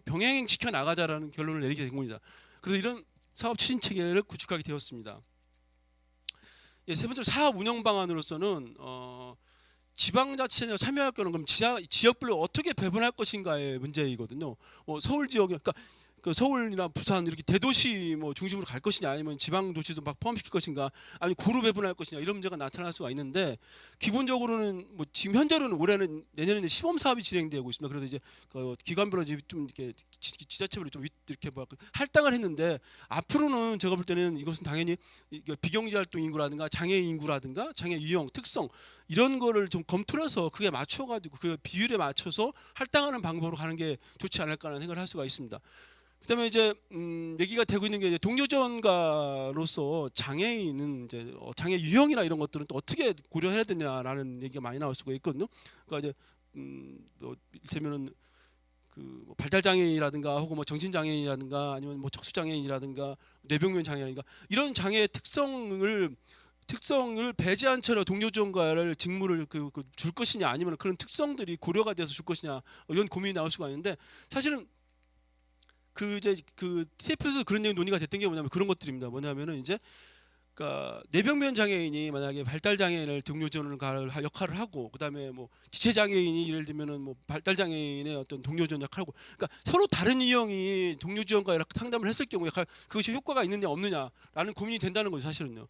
병행시켜 나가자라는 결론을 내리게 된 겁니다. 그래서 이런 사업 추진 체계를 구축하게 되었습니다. 예, 세 번째로 사업 운영 방안으로서는 지방자치에 참여할 거는 그럼 지역별로 어떻게 배분할 것인가의 문제이거든요. 서울 지역 그러니까 그 서울이나 부산 이렇게 대도시 뭐 중심으로 갈 것이냐 아니면 지방 도시도 막 포함시킬 것인가 아니면 고루 배분할 것이냐 이런 문제가 나타날 수가 있는데 기본적으로는 뭐 지금 현재로는 올해는 내년에는 시범 사업이 진행되고 있습니다. 그래서 이제 그 기관별로 좀 이렇게 지자체별로 좀 이렇게 뭐 할당을 했는데 앞으로는 제가 볼 때는 이것은 당연히 비경제 활동 인구라든가 장애 인구라든가 장애 유형 특성 이런 거를 좀 검토를 해서 그게 맞춰가지고 그 비율에 맞춰서 할당하는 방법으로 가는 게 좋지 않을까라는 생각을 할 수가 있습니다. 그다음에 이제 얘기가 되고 있는 게 이제 동료지원가로서 장애인은 이제 장애 유형이나 이런 것들은 또 어떻게 고려해야 되냐라는 얘기가 많이 나올 수가 있거든요. 그러니까 이제 뭐 이를테면은 그 발달 장애인이라든가 혹은 뭐 정신 장애인이라든가 아니면 뭐 척수 장애인이라든가 뇌병면 장애인이라든가 이런 장애의 특성을 배제한 채로 동료지원가를 직무를 줄 것이냐 아니면 그런 특성들이 고려가 돼서 줄 것이냐 이런 고민이 나올 수가 있는데 사실은 그 TF에서 그런 얘기 논의가 됐던 게 뭐냐면 그런 것들입니다. 뭐냐면은 이제 그러니까 뇌병면 장애인이 만약에 발달 장애인을 동료 지원을 역할을 하고 그다음에 뭐 지체 장애인이 예를 들면은 뭐 발달 장애인의 어떤 동료 지원 역할을 하고 그러니까 서로 다른 유형이 동료 지원과 이렇게 상담을 했을 경우에 그것이 효과가 있느냐 없느냐라는 고민이 된다는 거죠, 사실은요.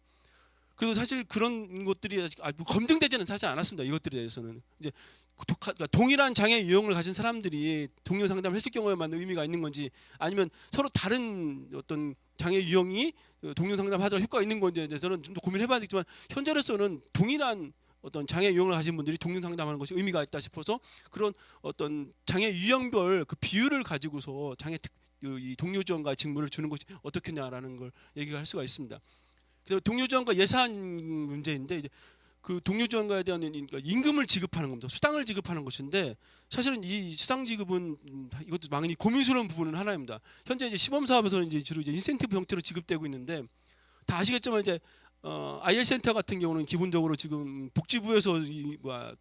그리고 사실 그런 것들이 아직 검증되지는 사실 않았습니다. 이것들에 대해서는 이제 그러니까 동일한 장애 유형을 가진 사람들이 동료 상담을 했을 경우에만 의미가 있는 건지 아니면 서로 다른 어떤 장애 유형이 동료 상담하더라도 효과가 있는 건지 저는 좀 더 고민해봐야 되겠지만 현재로서는 동일한 어떤 장애 유형을 가진 분들이 동료 상담하는 것이 의미가 있다 싶어서 그런 어떤 장애 유형별 그 비율을 가지고서 이 동료 지원과 직무를 주는 것이 어떻겠냐라는 걸 얘기를 할 수가 있습니다. 그래서 동료 지원과 예산 문제인데 이제 그 동료 지원가에 대한 임금을 지급하는 겁니다. 수당을 지급하는 것인데 사실은 이 수당 지급은 이것도 많이 고민스러운 부분은 하나입니다. 현재 이제 시범 사업에서는 이제 주로 이제 인센티브 형태로 지급되고 있는데 다 아시겠지만 이제 IL 센터 같은 경우는 기본적으로 지금 복지부에서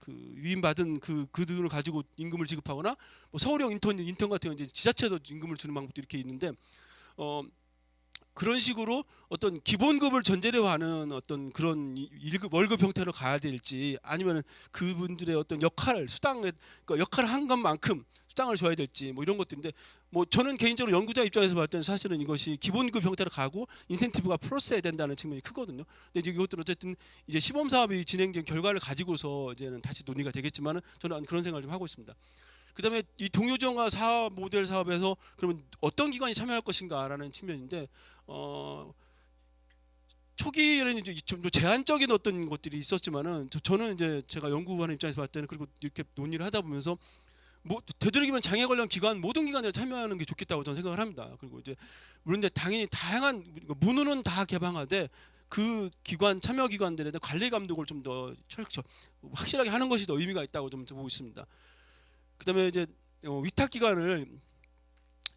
위임받은 그 돈을 가지고 임금을 지급하거나 뭐 서울형 인턴 같은 경우 이제 지자체도 임금을 주는 방법도 이렇게 있는데 그런 식으로 어떤 기본급을 전제로 하는 어떤 그런 월급 형태로 가야 될지 아니면 그분들의 어떤 수당을 그러니까 역할을 한 것만큼 수당을 줘야 될지 뭐 이런 것들인데 뭐 저는 개인적으로 연구자 입장에서 봤을 때는 사실은 이것이 기본급 형태로 가고 인센티브가 플러스해야 된다는 측면이 크거든요. 근데 이제 이것들은 어쨌든 이제 시범 사업이 진행된 결과를 가지고서 이제는 다시 논의가 되겠지만은 저는 그런 생각을 좀 하고 있습니다. 그다음에 이 동료 지원가 사업 모델 사업에서 그러면 어떤 기관이 참여할 것인가라는 측면인데 초기에는 이제 좀 제한적인 어떤 것들이 있었지만은 저는 이제 제가 연구하는 입장에서 봤을 때는 그리고 이렇게 논의를 하다 보면서 뭐 되도록이면 장애 관련 기관 모든 기관들이 참여하는 게 좋겠다고 저는 생각을 합니다. 그리고 이제 물론 이제 당연히 다양한 문호는 다 개방하되 그 기관 참여 기관들에 대한 관리 감독을 좀 더 확실하게 하는 것이 더 의미가 있다고 좀 보고 있습니다. 그다음에 이제 위탁 기관을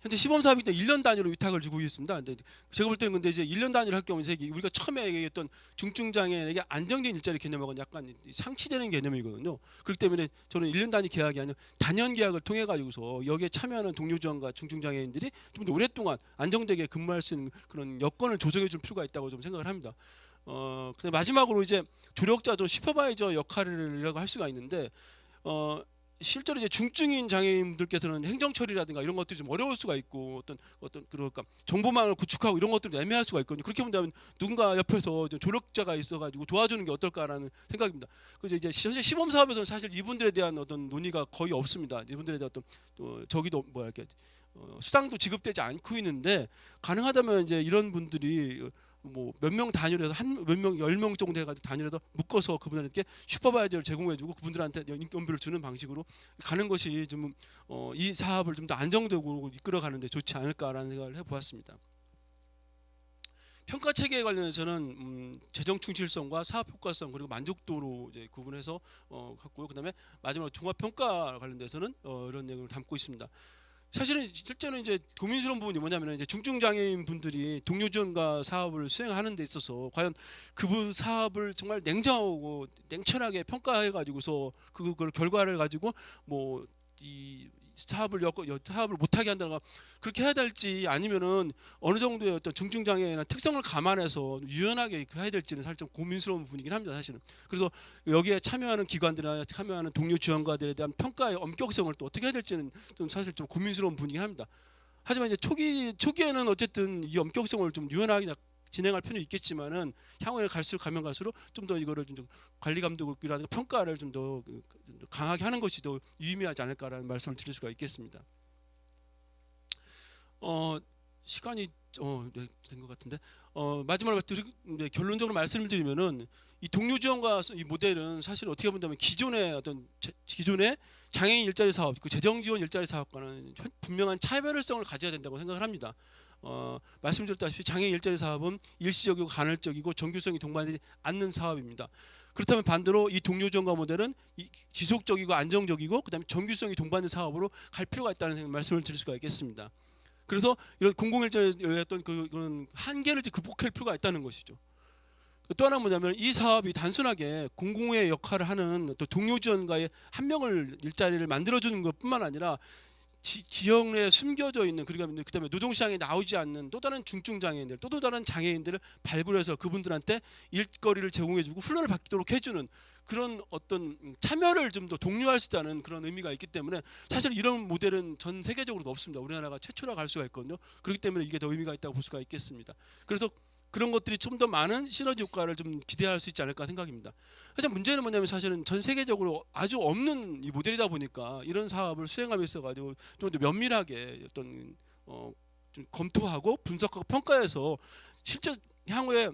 현재 시범 사업이 1년 단위로 위탁을 주고 있습니다. 근데 제가 볼 때는 근데 이제 1년 단위로 할 경우에 우리가 처음에 얘기했던 중증 장애인에게 안정된 일자리 개념하고는 약간 상치되는 개념이거든요. 그렇기 때문에 저는 1년 단위 계약이 아니라 단연 계약을 통해 가지고서 여기에 참여하는 동료 지원과 중증 장애인들이 좀 더 오랫동안 안정되게 근무할 수 있는 그런 여건을 조성해 줄 필요가 있다고 좀 생각을 합니다. 근데 마지막으로 이제 조력자도 슈퍼바이저 역할이라고 할 수가 있는데 실제로 이제 중증인 장애인분들께서는 행정 처리라든가 이런 것들이 좀 어려울 수가 있고 어떤 그럴까 정보망을 구축하고 이런 것들도 애매할 수가 있거든요. 그렇게 본다면 누군가 옆에서 좀 조력자가 있어가지고 도와주는 게 어떨까라는 생각입니다. 그래서 이제 현재 시범 사업에서는 사실 이분들에 대한 어떤 논의가 거의 없습니다. 이분들에 대한 어떤 저기도 뭐야 이렇게 수당도 지급되지 않고 있는데 가능하다면 이제 이런 분들이 뭐 몇 명 단위로 해서 몇 명 10명 정도 해가지고 단위로 해서 묶어서 그분들에게 슈퍼바이저를 제공해주고 그분들한테 연비를 주는 방식으로 가는 것이 좀 이 사업을 좀 더 안정되고 이끌어가는데 좋지 않을까라는 생각을 해보았습니다. 평가 체계에 관련해서는 재정 충실성과 사업 효과성 그리고 만족도로 이제 구분해서 갖고요. 그다음에 마지막으로 종합 평가 관련돼서는 이런 내용을 담고 있습니다. 사실은 실제로 이제 고민스러운 부분이 뭐냐면 이제 중증 장애인 분들이 동료 지원과 사업을 수행하는 데 있어서 과연 그분 사업을 정말 냉정하고 냉철하게 평가해 가지고서 그걸 결과를 가지고 뭐 이 사업을 못하게 한다거나 그렇게 해야 될지 아니면은 어느 정도의 어떤 중증 장애인의 특성을 감안해서 유연하게 해야 될지는 사실 좀 고민스러운 부분이긴 합니다. 사실은. 그래서 여기에 참여하는 기관들이나 참여하는 동료 지원가들에 대한 평가의 엄격성을 또 어떻게 해야 될지는 좀 사실 좀 고민스러운 부분이긴 합니다. 하지만 이제 초기에는 어쨌든 이 엄격성을 좀 유연하게 진행할 필요는 있겠지만은 향후에 가면 갈수록 좀 더 이거를 좀 관리 감독이라든가 평가를 좀 더 강하게 하는 것이 더 유의미하지 않을까라는 말씀을 드릴 수가 있겠습니다. 시간이 된 것 같은데 마지막으로 결론적으로 말씀을 드리면은 이 동료 지원과 이 모델은 사실 어떻게 본다면 기존의 장애인 일자리 사업, 그 재정 지원 일자리 사업과는 분명한 차별성을 가져야 된다고 생각을 합니다. 말씀드렸다시피 장애인 일자리 사업은 일시적이고 간헐적이고 정규성이 동반되지 않는 사업입니다. 그렇다면 반대로 이 동료 지원과 모델은 지속적이고 안정적이고 그다음에 정규성이 동반된 사업으로 갈 필요가 있다는 말씀을 드릴 수가 있겠습니다. 그래서 이런 공공일자리의 어떤 그런 한계를 극복할 필요가 있다는 것이죠. 또 하나는 뭐냐면 이 사업이 단순하게 공공의 역할을 하는 또 동료 지원가의 한 명을 일자리를 만들어주는 것뿐만 아니라 지역에 숨겨져 있는 그다음에 노동시장에 나오지 않는 또 다른 중증 장애인들 또 다른 장애인들을 발굴해서 그분들한테 일거리를 제공해주고 훈련을 받도록 해주는 그런 어떤 참여를 좀 더 독려할 수 있다는 그런 의미가 있기 때문에 사실 이런 모델은 전 세계적으로도 없습니다. 우리나라가 최초라고 할 수가 있거든요. 그렇기 때문에 이게 더 의미가 있다고 볼 수가 있겠습니다. 그래서 그런 것들이 좀 더 많은 시너지 효과를 좀 기대할 수 있지 않을까 생각입니다. 하지만 문제는 뭐냐면 사실은 전 세계적으로 아주 없는 이 모델이다 보니까 이런 사업을 수행하면서 있어가지고 좀 더 면밀하게 어떤 좀 검토하고 분석하고 평가해서 실제 향후에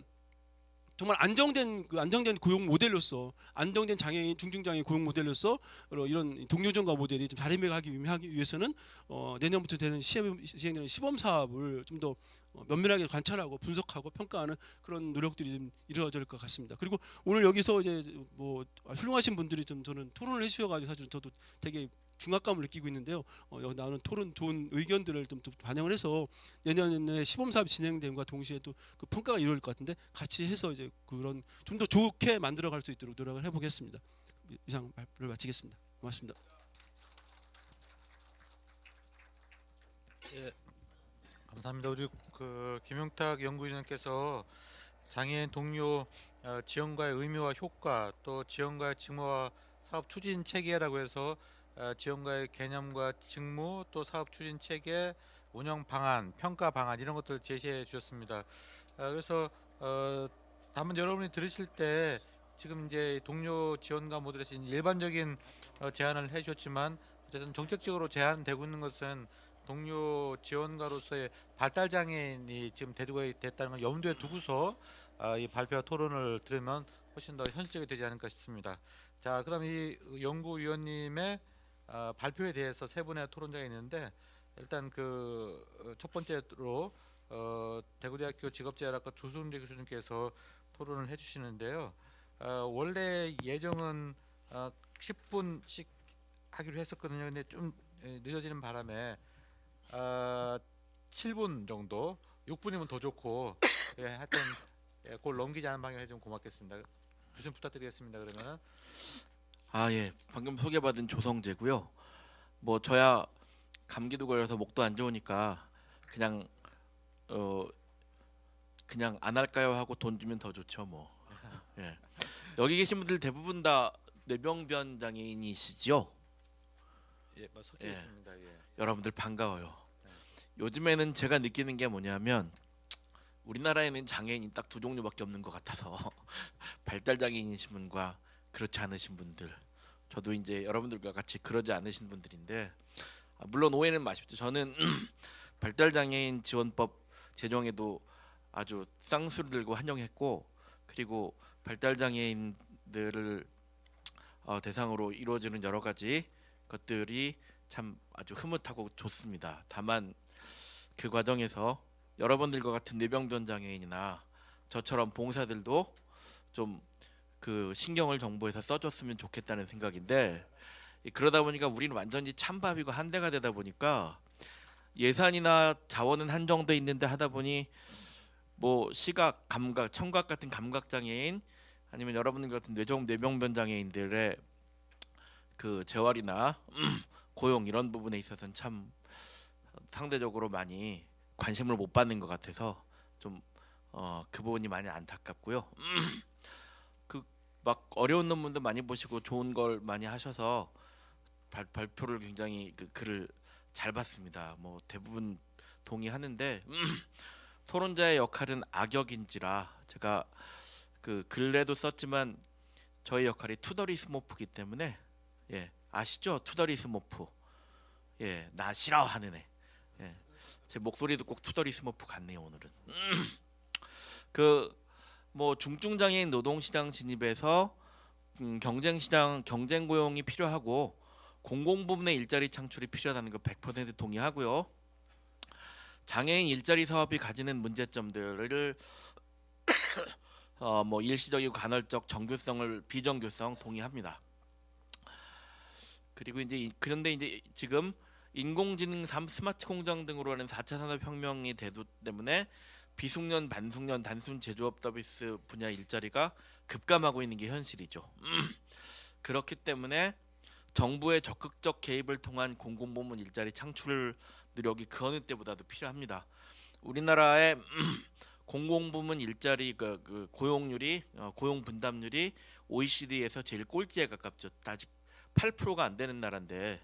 정말 안정된 고용 모델로서 안정된 장애인 중증 장애인 고용 모델로서 이런 동료 지원가 모델이 좀 자리매김하기 위해서는 내년부터 시행되는 시범 사업을 좀 더 면밀하게 관찰하고 분석하고 평가하는 그런 노력들이 좀 이루어질 것 같습니다. 그리고 오늘 여기서 이제 뭐 훌륭하신 분들이 좀 저는 토론을 해주셔가지고 사실 저도 되게 중압감을 느끼고 있는데요. 여기 나오는 토론 좋은 의견들을 좀 반영을 해서 내년에 시범 사업이 진행됨과 동시에 또 그 평가가 이루어질 것 같은데 같이 해서 이제 그런 좀 더 좋게 만들어갈 수 있도록 노력을 해보겠습니다. 이상 발표를 마치겠습니다. 고맙습니다. 예, 감사합니다. 우리 그 김용탁 연구위원께서 장애인 동료 지원과의 의미와 효과 또 지원과의 직무와 사업 추진 체계라고 해서 지원과의 개념과 직무 또 사업 추진 체계 운영 방안 평가 방안 이런 것들을 제시해 주셨습니다. 그래서 다만 여러분이 들으실 때 지금 이제 동료 지원과 모델에서 일반적인 제안을 해주셨지만 어쨌든 정책적으로 제안되고 있는 것은 동료 지원가로서의 발달 장애인이 지금 대두가 됐다는 걸 염두에 두고서 이 발표와 토론을 들으면 훨씬 더 현실적이 되지 않을까 싶습니다. 자, 그럼 이 연구위원님의 발표에 대해서 세 분의 토론자가 있는데 일단 그 첫 번째로 대구대학교 직업재활학과 조승재 교수님께서 토론을 해주시는데요. 원래 예정은 10분씩 하기로 했었거든요. 근데 좀 늦어지는 바람에 7분 정도, 6분이면 더 좋고, 예, 하여튼 예, 그걸 넘기지 않은 방향 해주면 고맙겠습니다. 교수님 부탁드리겠습니다. 그러면 아, 예. 방금 소개받은 조성재고요. 뭐 저야 감기도 걸려서 목도 안 좋으니까 그냥 어 그냥 안 할까요 하고 돈 주면 더 좋죠, 뭐. 예. 여기 계신 분들 대부분 다 뇌병변 장애인이시죠? 예, 뭐 섞여있습니다. 예. 여러분들 반가워요. 요즘에는 제가 느끼는 게 뭐냐면 우리나라에는 장애인이 딱 두 종류밖에 없는 것 같아서 발달 장애인이신 분과 그렇지 않으신 분들. 저도 이제 여러분들과 같이 그러지 않으신 분들인데 물론 오해는 마십시오. 저는 발달 장애인 지원법 제정에도 아주 쌍수를 들고 환영했고 그리고 발달 장애인들을 대상으로 이루어지는 여러 가지 것들이 참 아주 흐뭇하고 좋습니다. 다만 그 과정에서 여러분들과 같은 뇌병변 장애인이나 저처럼 봉사들도 좀 그 신경을 정부에서 써줬으면 좋겠다는 생각인데 그러다 보니까 우리는 완전히 찬밥이고 한대가 되다 보니까 예산이나 자원은 한정돼 있는데 하다 보니 뭐 시각, 감각, 청각 같은 감각 장애인 아니면 여러분들 같은 뇌병변 장애인들의 그 재활이나 고용 이런 부분에 있어서는 참 상대적으로 많이 관심을 못 받는 것 같아서 좀 그 부분이 많이 안타깝고요. 그 막 어려운 논문도 많이 보시고 좋은 걸 많이 하셔서 발표를 굉장히 그 글을 잘 봤습니다. 뭐 대부분 동의하는데 토론자의 역할은 악역인지라 제가 그 글에도 썼지만 저의 역할이 투더리 스모프기 때문에 예 아시죠? 투더리 스모프 예나 싫어하는 애 예. 제 목소리도 꼭 투더리 스모프 같네요 오늘은. 그 뭐 중증장애인 노동시장 진입에서 경쟁 고용이 필요하고 공공부문의 일자리 창출이 필요하다는 거 100% 동의하고요. 장애인 일자리 사업이 가지는 문제점들을 뭐 일시적이고 간헐적 정규성을 비정규성 동의합니다. 그리고 이제 그런데 이제 지금 인공지능 스마트 공장 등으로 하는 4차 산업혁명의 대두 때문에 비숙련, 반숙련, 단순 제조업 서비스 분야 일자리가 급감하고 있는 게 현실이죠. 그렇기 때문에 정부의 적극적 개입을 통한 공공부문 일자리 창출 노력이 그 어느 때보다도 필요합니다. 우리나라의 공공부문 일자리 그 고용률이 고용 분담률이 OECD에서 제일 꼴찌에 가깝죠. 아직 8%가 안 되는 나라인데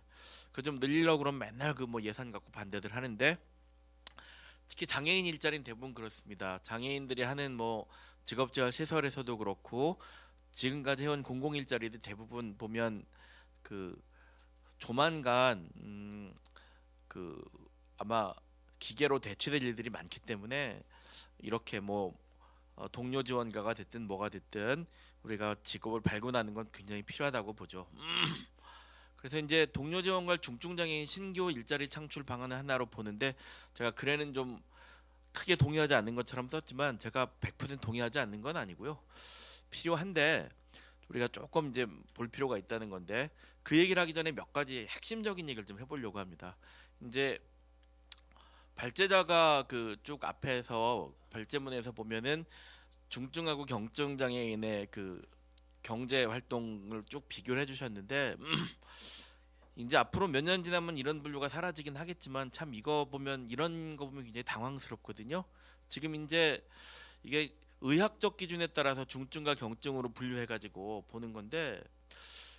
그 좀 늘리려고 그러면 맨날 그 뭐 예산 갖고 반대들 하는데 특히 장애인 일자리는 대부분 그렇습니다. 장애인들이 하는 뭐 직업재활 시설에서도 그렇고 지금까지 해온 공공 일자리들 대부분 보면 그 조만간 그 아마 기계로 대체될 일들이 많기 때문에 이렇게 뭐 동료 지원가가 됐든 뭐가 됐든 우리가 직업을 발굴하는 건 굉장히 필요하다고 보죠. 그래서 이제 동료 지원과 중증장애인 신규 일자리 창출 방안을 하나로 보는데 제가 글에는 좀 크게 동의하지 않는 것처럼 썼지만 제가 100% 동의하지 않는 건 아니고요. 필요한데 우리가 조금 이제 볼 필요가 있다는 건데 그 얘기를 하기 전에 몇 가지 핵심적인 얘기를 좀 해보려고 합니다. 이제 발제자가 그 쭉 앞에서 발제문에서 보면은 중증하고 경증 장애인의 그 경제 활동을 쭉 비교를 해주셨는데 이제 앞으로 몇 년 지나면 이런 분류가 사라지긴 하겠지만 참 이거 보면 이런 거 보면 굉장히 당황스럽거든요. 지금 이제 이게 의학적 기준에 따라서 중증과 경증으로 분류해가지고 보는 건데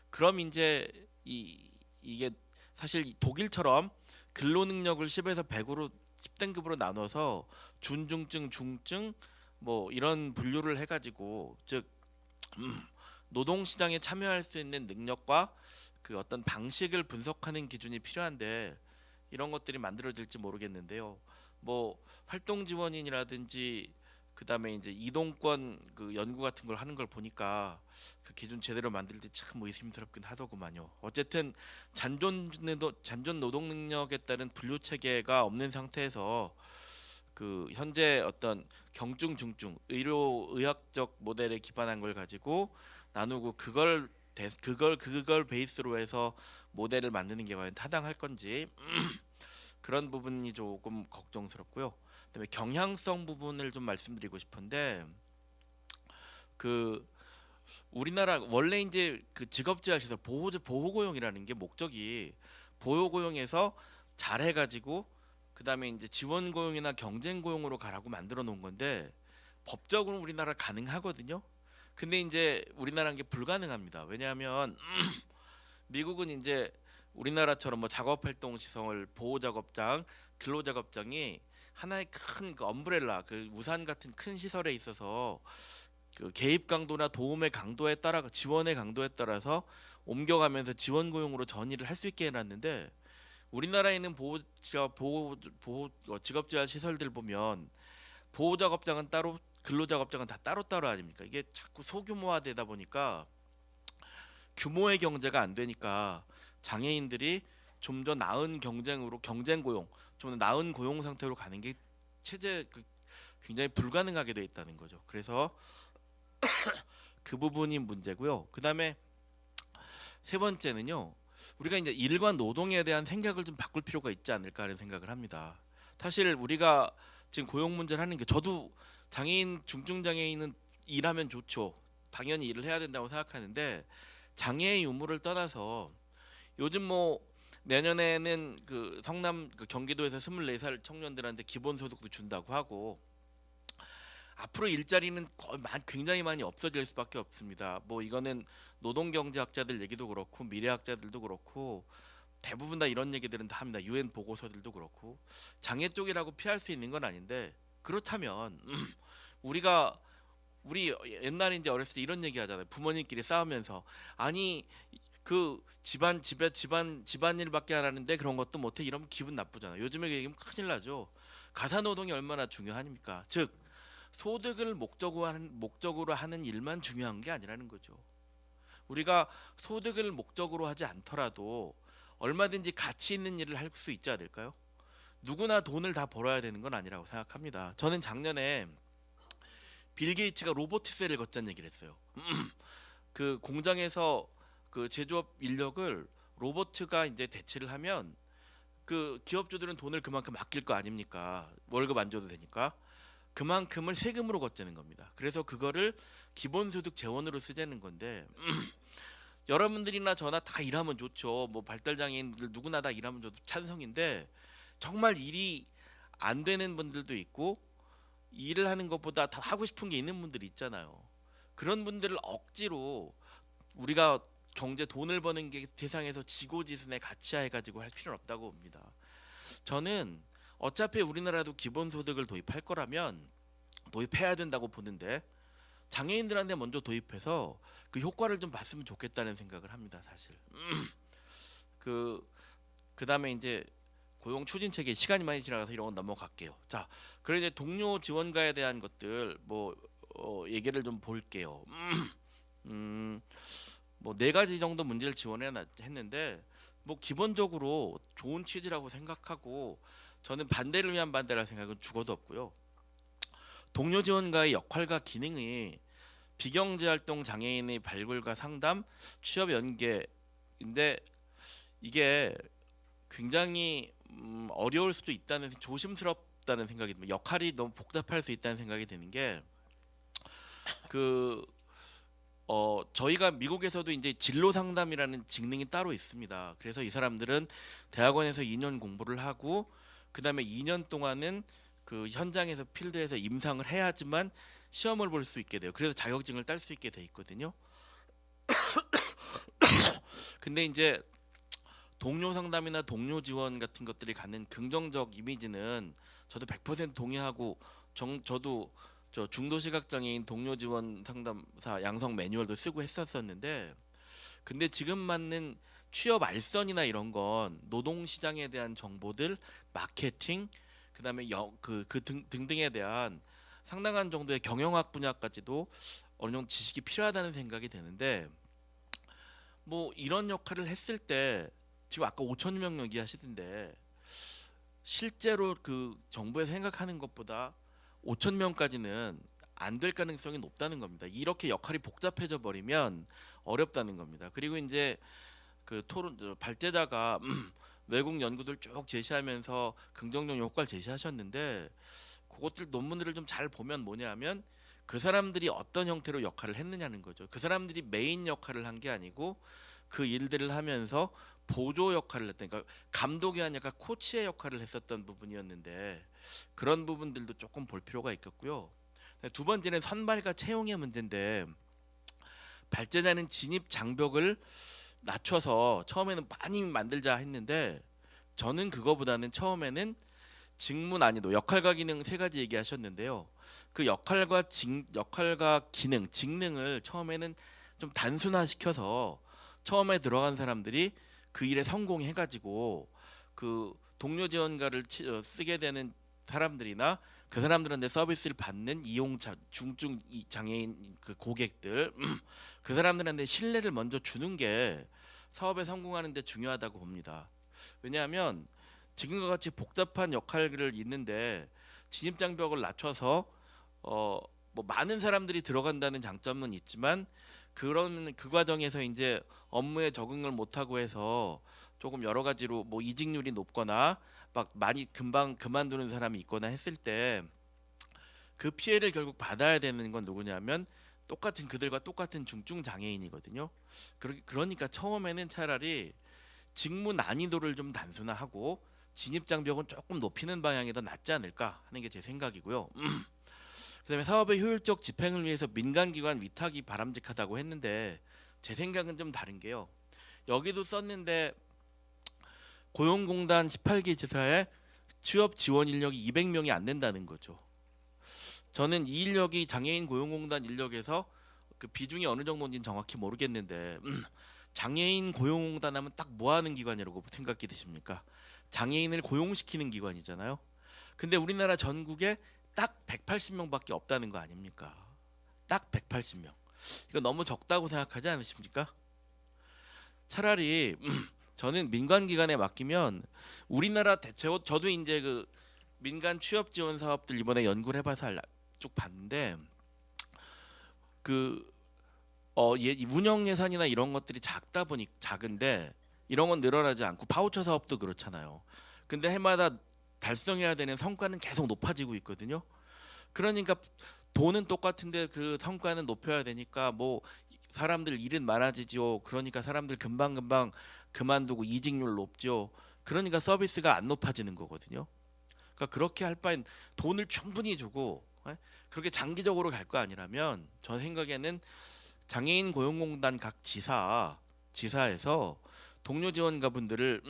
그럼 이제 이게 사실 독일처럼 근로 능력을 10에서 100으로 10등급으로 나눠서 준중증, 중증 뭐 이런 분류를 해가지고 즉 노동 시장에 참여할 수 있는 능력과 그 어떤 방식을 분석하는 기준이 필요한데 이런 것들이 만들어질지 모르겠는데요. 뭐 활동 지원인이라든지 그다음에 이제 이동권 그 연구 같은 걸 하는 걸 보니까 그 기준 제대로 만들 때 참 의심스럽긴 하더구만요. 어쨌든 잔존 노동 능력에 따른 분류 체계가 없는 상태에서 그 현재 어떤 경증 중증 의학적 모델에 기반한 걸 가지고 나누고 그걸 베이스로 해서 모델을 만드는 게 과연 타당할 건지 그런 부분이 조금 걱정스럽고요. 그다음에 경향성 부분을 좀 말씀드리고 싶은데 그 우리나라 원래 이제 그 직업재활시설 보호고용이라는 게 목적이 보호고용에서 잘해가지고 그다음에 이제 지원고용이나 경쟁고용으로 가라고 만들어 놓은 건데 법적으로 우리나라 가능하거든요. 근데 이제 우리나라는 게 불가능합니다. 왜냐하면 미국은 이제 우리나라처럼 뭐 작업활동시설, 보호작업장, 근로작업장이 하나의 큰 그 엄브렐라, 그 우산 같은 큰 시설에 있어서 그 개입 강도나 도움의 강도에 따라 지원의 강도에 따라서 옮겨가면서 지원 고용으로 전이를 할 수 있게 해놨는데 우리나라에 있는 직업재활 시설들 보면 보호작업장은 따로 근로작업장은 다 따로따로 아닙니까? 이게 자꾸 소규모화되다 보니까 규모의 경제가 안 되니까 장애인들이 좀 더 나은 경쟁 고용, 좀 더 나은 고용 상태로 가는 게 굉장히 불가능하게 돼 있다는 거죠. 그래서 그 부분이 문제고요. 그다음에 세 번째는요. 우리가 이제 일과 노동에 대한 생각을 좀 바꿀 필요가 있지 않을까 하는 생각을 합니다. 사실 우리가 지금 고용 문제를 하는 게 저도 장애인 중증 장애인은 일하면 좋죠. 당연히 일을 해야 된다고 생각하는데 장애의 유무를 떠나서 요즘 뭐 내년에는 그 성남 그 경기도에서 24살 청년들한테 기본소득도 준다고 하고 앞으로 일자리는 굉장히 많이 없어질 수밖에 없습니다. 뭐 이거는 노동경제학자들 얘기도 그렇고 미래학자들도 그렇고 대부분 다 이런 얘기들은 다 합니다. UN 보고서들도 그렇고 장애 쪽이라고 피할 수 있는 건 아닌데 그렇다면 우리 옛날에 이제 어렸을 때 이런 얘기 하잖아요. 부모님끼리 싸우면서 아니 그 집안일밖에 안 하는데 그런 것도 못해 이러면 기분 나쁘잖아요. 요즘에 얘기하면 큰일 나죠. 가사노동이 얼마나 중요합니까? 즉 소득을 목적으로 하는 일만 중요한 게 아니라는 거죠. 우리가 소득을 목적으로 하지 않더라도 얼마든지 가치 있는 일을 할 수 있지 않을까요? 누구나 돈을 다 벌어야 되는 건 아니라고 생각합니다. 저는 작년에 빌 게이츠가 로보티세를 걷자는 얘기를 했어요. 그 공장에서 그 제조업 인력을 로봇가 이제 대체를 하면 그 기업주들은 돈을 그만큼 아낄 거 아닙니까? 월급 안 줘도 되니까. 그만큼을 세금으로 걷자는 겁니다. 그래서 그거를 기본소득 재원으로 쓰자는 건데 여러분들이나 저나 다 일하면 좋죠. 뭐 발달장애인들 누구나 다 일하면 저도 찬성인데 정말 일이 안 되는 분들도 있고 일을 하는 것보다 더 하고 싶은 게 있는 분들이 있잖아요. 그런 분들을 억지로 우리가 경제 돈을 버는 게 세상에서 지고지순에 가치화해가지고 할 필요는 없다고 봅니다. 저는 어차피 우리나라도 기본소득을 도입할 거라면 도입해야 된다고 보는데 장애인들한테 먼저 도입해서 그 효과를 좀 봤으면 좋겠다는 생각을 합니다. 사실 그다음에 이제 고용 추진 체계 시간이 많이 지나가서 이런 건 넘어갈게요. 자, 그럼 이제 동료 지원가에 대한 것들 얘기를 좀 볼게요. 뭐 4가지 정도 문제를 했는데 뭐 기본적으로 좋은 취지라고 생각하고 저는 반대를 위한 반대라는 생각은 죽어도 없고요. 동료 지원가의 역할과 기능이 비경제활동 장애인의 발굴과 상담, 취업 연계인데 이게 굉장히 어려울 수도 있다는 조심스럽다는 생각이 듭니다. 역할이 너무 복잡할 수 있다는 생각이 드는 게 저희가 미국에서도 이제 진로 상담이라는 직능이 따로 있습니다. 그래서 이 사람들은 대학원에서 2년 공부를 하고 그다음에 2년 동안은 그 현장에서 필드에서 임상을 해야지만 시험을 볼 수 있게 돼요. 그래서 자격증을 딸 수 있게 돼 있거든요. 근데 이제 동료 상담이나 동료 지원 같은 것들이 갖는 긍정적 이미지는 저도 100% 동의하고 저도 중도 시각장애인 동료 지원 상담사 양성 매뉴얼도 쓰고 했었는데 근데 지금 맞는 취업 알선이나 이런 건 노동 시장에 대한 정보들, 마케팅, 그다음에 등등에 대한 상당한 정도의 경영학 분야까지도 어느 정도 지식이 필요하다는 생각이 드는데 뭐 이런 역할을 했을 때 지금 아까 5천 명 얘기하시던데 실제로 그 정부에서 생각하는 것보다 5천 명까지는 안 될 가능성이 높다는 겁니다. 이렇게 역할이 복잡해져 버리면 어렵다는 겁니다. 그리고 이제 그 발제자가 외국 연구들 쭉 제시하면서 긍정적 효과를 제시하셨는데 그것들 논문들을 좀 잘 보면 뭐냐면 그 사람들이 어떤 형태로 역할을 했느냐는 거죠. 그 사람들이 메인 역할을 한 게 아니고 그 일들을 하면서 보조 역할을 했던, 그러니까 감독이 아니라 코치의 역할을 했었던 부분이었는데 그런 부분들도 조금 볼 필요가 있겠고요. 두 번째는 선발과 채용의 문제인데 발제자는 진입 장벽을 낮춰서 처음에는 많이 만들자 했는데 저는 그거보다는 처음에는 직무 난이도, 역할과 기능 세 가지 얘기하셨는데요. 그 역할과 기능, 직능을 처음에는 좀 단순화시켜서 처음에 들어간 사람들이 그 일에 성공해가지고 그 동료 지원가를 쓰게 되는 사람들이나 그 사람들한테 서비스를 받는 이용자, 중증 장애인 그 고객들 그 사람들한테 신뢰를 먼저 주는 게 사업에 성공하는 데 중요하다고 봅니다. 왜냐하면 지금과 같이 복잡한 역할을 있는데 진입 장벽을 낮춰서 뭐 많은 사람들이 들어간다는 장점은 있지만 그런 그 과정에서 이제 업무에 적응을 못하고 해서 조금 여러 가지로 뭐 이직률이 높거나 막 많이 금방 그만두는 사람이 있거나 했을 때 그 피해를 결국 받아야 되는 건 누구냐면 똑같은 그들과 똑같은 중증 장애인이거든요. 그러니까 처음에는 차라리 직무 난이도를 좀 단순화하고 진입 장벽은 조금 높이는 방향이 더 낫지 않을까 하는 게 제 생각이고요. 그다음에 사업의 효율적 집행을 위해서 민간기관 위탁이 바람직하다고 했는데 제 생각은 좀 다른 게요. 여기도 썼는데 고용공단 18개 지사에 취업 지원 인력이 200명이 안 된다는 거죠. 저는 이 인력이 장애인 고용공단 인력에서 그 비중이 어느 정도인지는 정확히 모르겠는데 장애인 고용공단 하면 딱 뭐 하는 기관이라고 생각이 드십니까? 장애인을 고용시키는 기관이잖아요. 근데 우리나라 전국에 딱 180명밖에 없다는 거 아닙니까? 딱 180명. 이거 너무 적다고 생각하지 않으십니까? 차라리 저는 민간 기관에 맡기면 우리나라 저도 이제 그 민간 취업 지원 사업들 이번에 연구를 해봐서 쭉 봤는데 그 운영 예산이나 이런 것들이 작은데 이런 건 늘어나지 않고 바우처 사업도 그렇잖아요. 근데 해마다 달성해야 되는 성과는 계속 높아지고 있거든요. 그러니까 돈은 똑같은데 그 성과는 높여야 되니까 뭐 사람들 일은 많아지죠. 그러니까 사람들 금방금방 그만두고 이직률 높죠. 그러니까 서비스가 안 높아지는 거거든요. 그러니까 그렇게 할 바엔 돈을 충분히 주고 그렇게 장기적으로 갈 거 아니라면 저 생각에는 장애인 고용공단 각 지사에서 동료 지원가분들을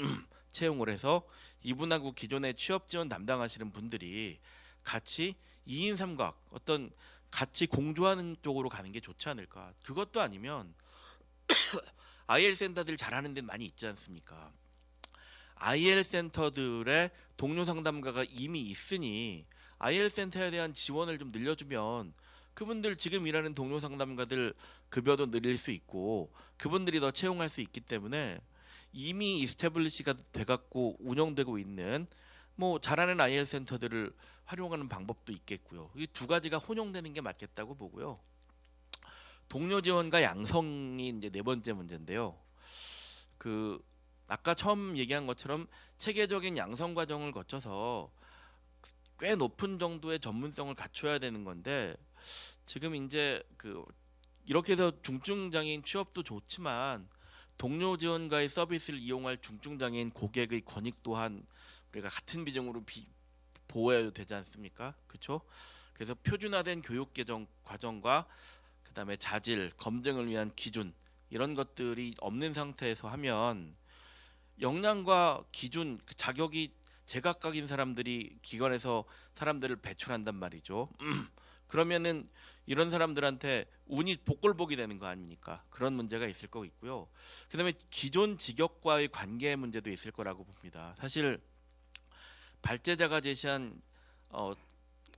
채용을 해서 이분하고 기존에 취업 지원 담당하시는 분들이 같이 2인 3각 어떤 같이 공조하는 쪽으로 가는 게 좋지 않을까. 그것도 아니면 IL 센터들 잘하는 데는 많이 있지 않습니까? IL 센터들의 동료 상담가가 이미 있으니 IL 센터에 대한 지원을 좀 늘려주면 그분들 지금 일하는 동료 상담가들 급여도 늘릴 수 있고 그분들이 더 채용할 수 있기 때문에 이미 이스태블리시가 돼갖고 운영되고 있는 뭐 잘하는 IL 센터들을 활용하는 방법도 있겠고요. 이 두 가지가 혼용되는 게 맞겠다고 보고요. 동료 지원과 양성이 이제 네 번째 문제인데요. 그 아까 처음 얘기한 것처럼 체계적인 양성 과정을 거쳐서 꽤 높은 정도의 전문성을 갖춰야 되는 건데 지금 이제 그 이렇게 해서 중증 장애인 취업도 좋지만 동료 지원가의 서비스를 이용할 중증 장애인 고객의 권익 또한 우리가 같은 비중으로 보호해야 되지 않습니까? 그렇죠? 그래서 표준화된 교육 과정과 그다음에 자질, 검증을 위한 기준 이런 것들이 없는 상태에서 하면 역량과 기준, 그 자격이 제각각인 사람들이 기관에서 사람들을 배출한단 말이죠. 그러면은 이런 사람들한테 운이 복골복이 되는 거 아닙니까? 그런 문제가 있을 거 있고요. 그다음에 기존 직역과의 관계 문제도 있을 거라고 봅니다. 사실 발제자가 제시한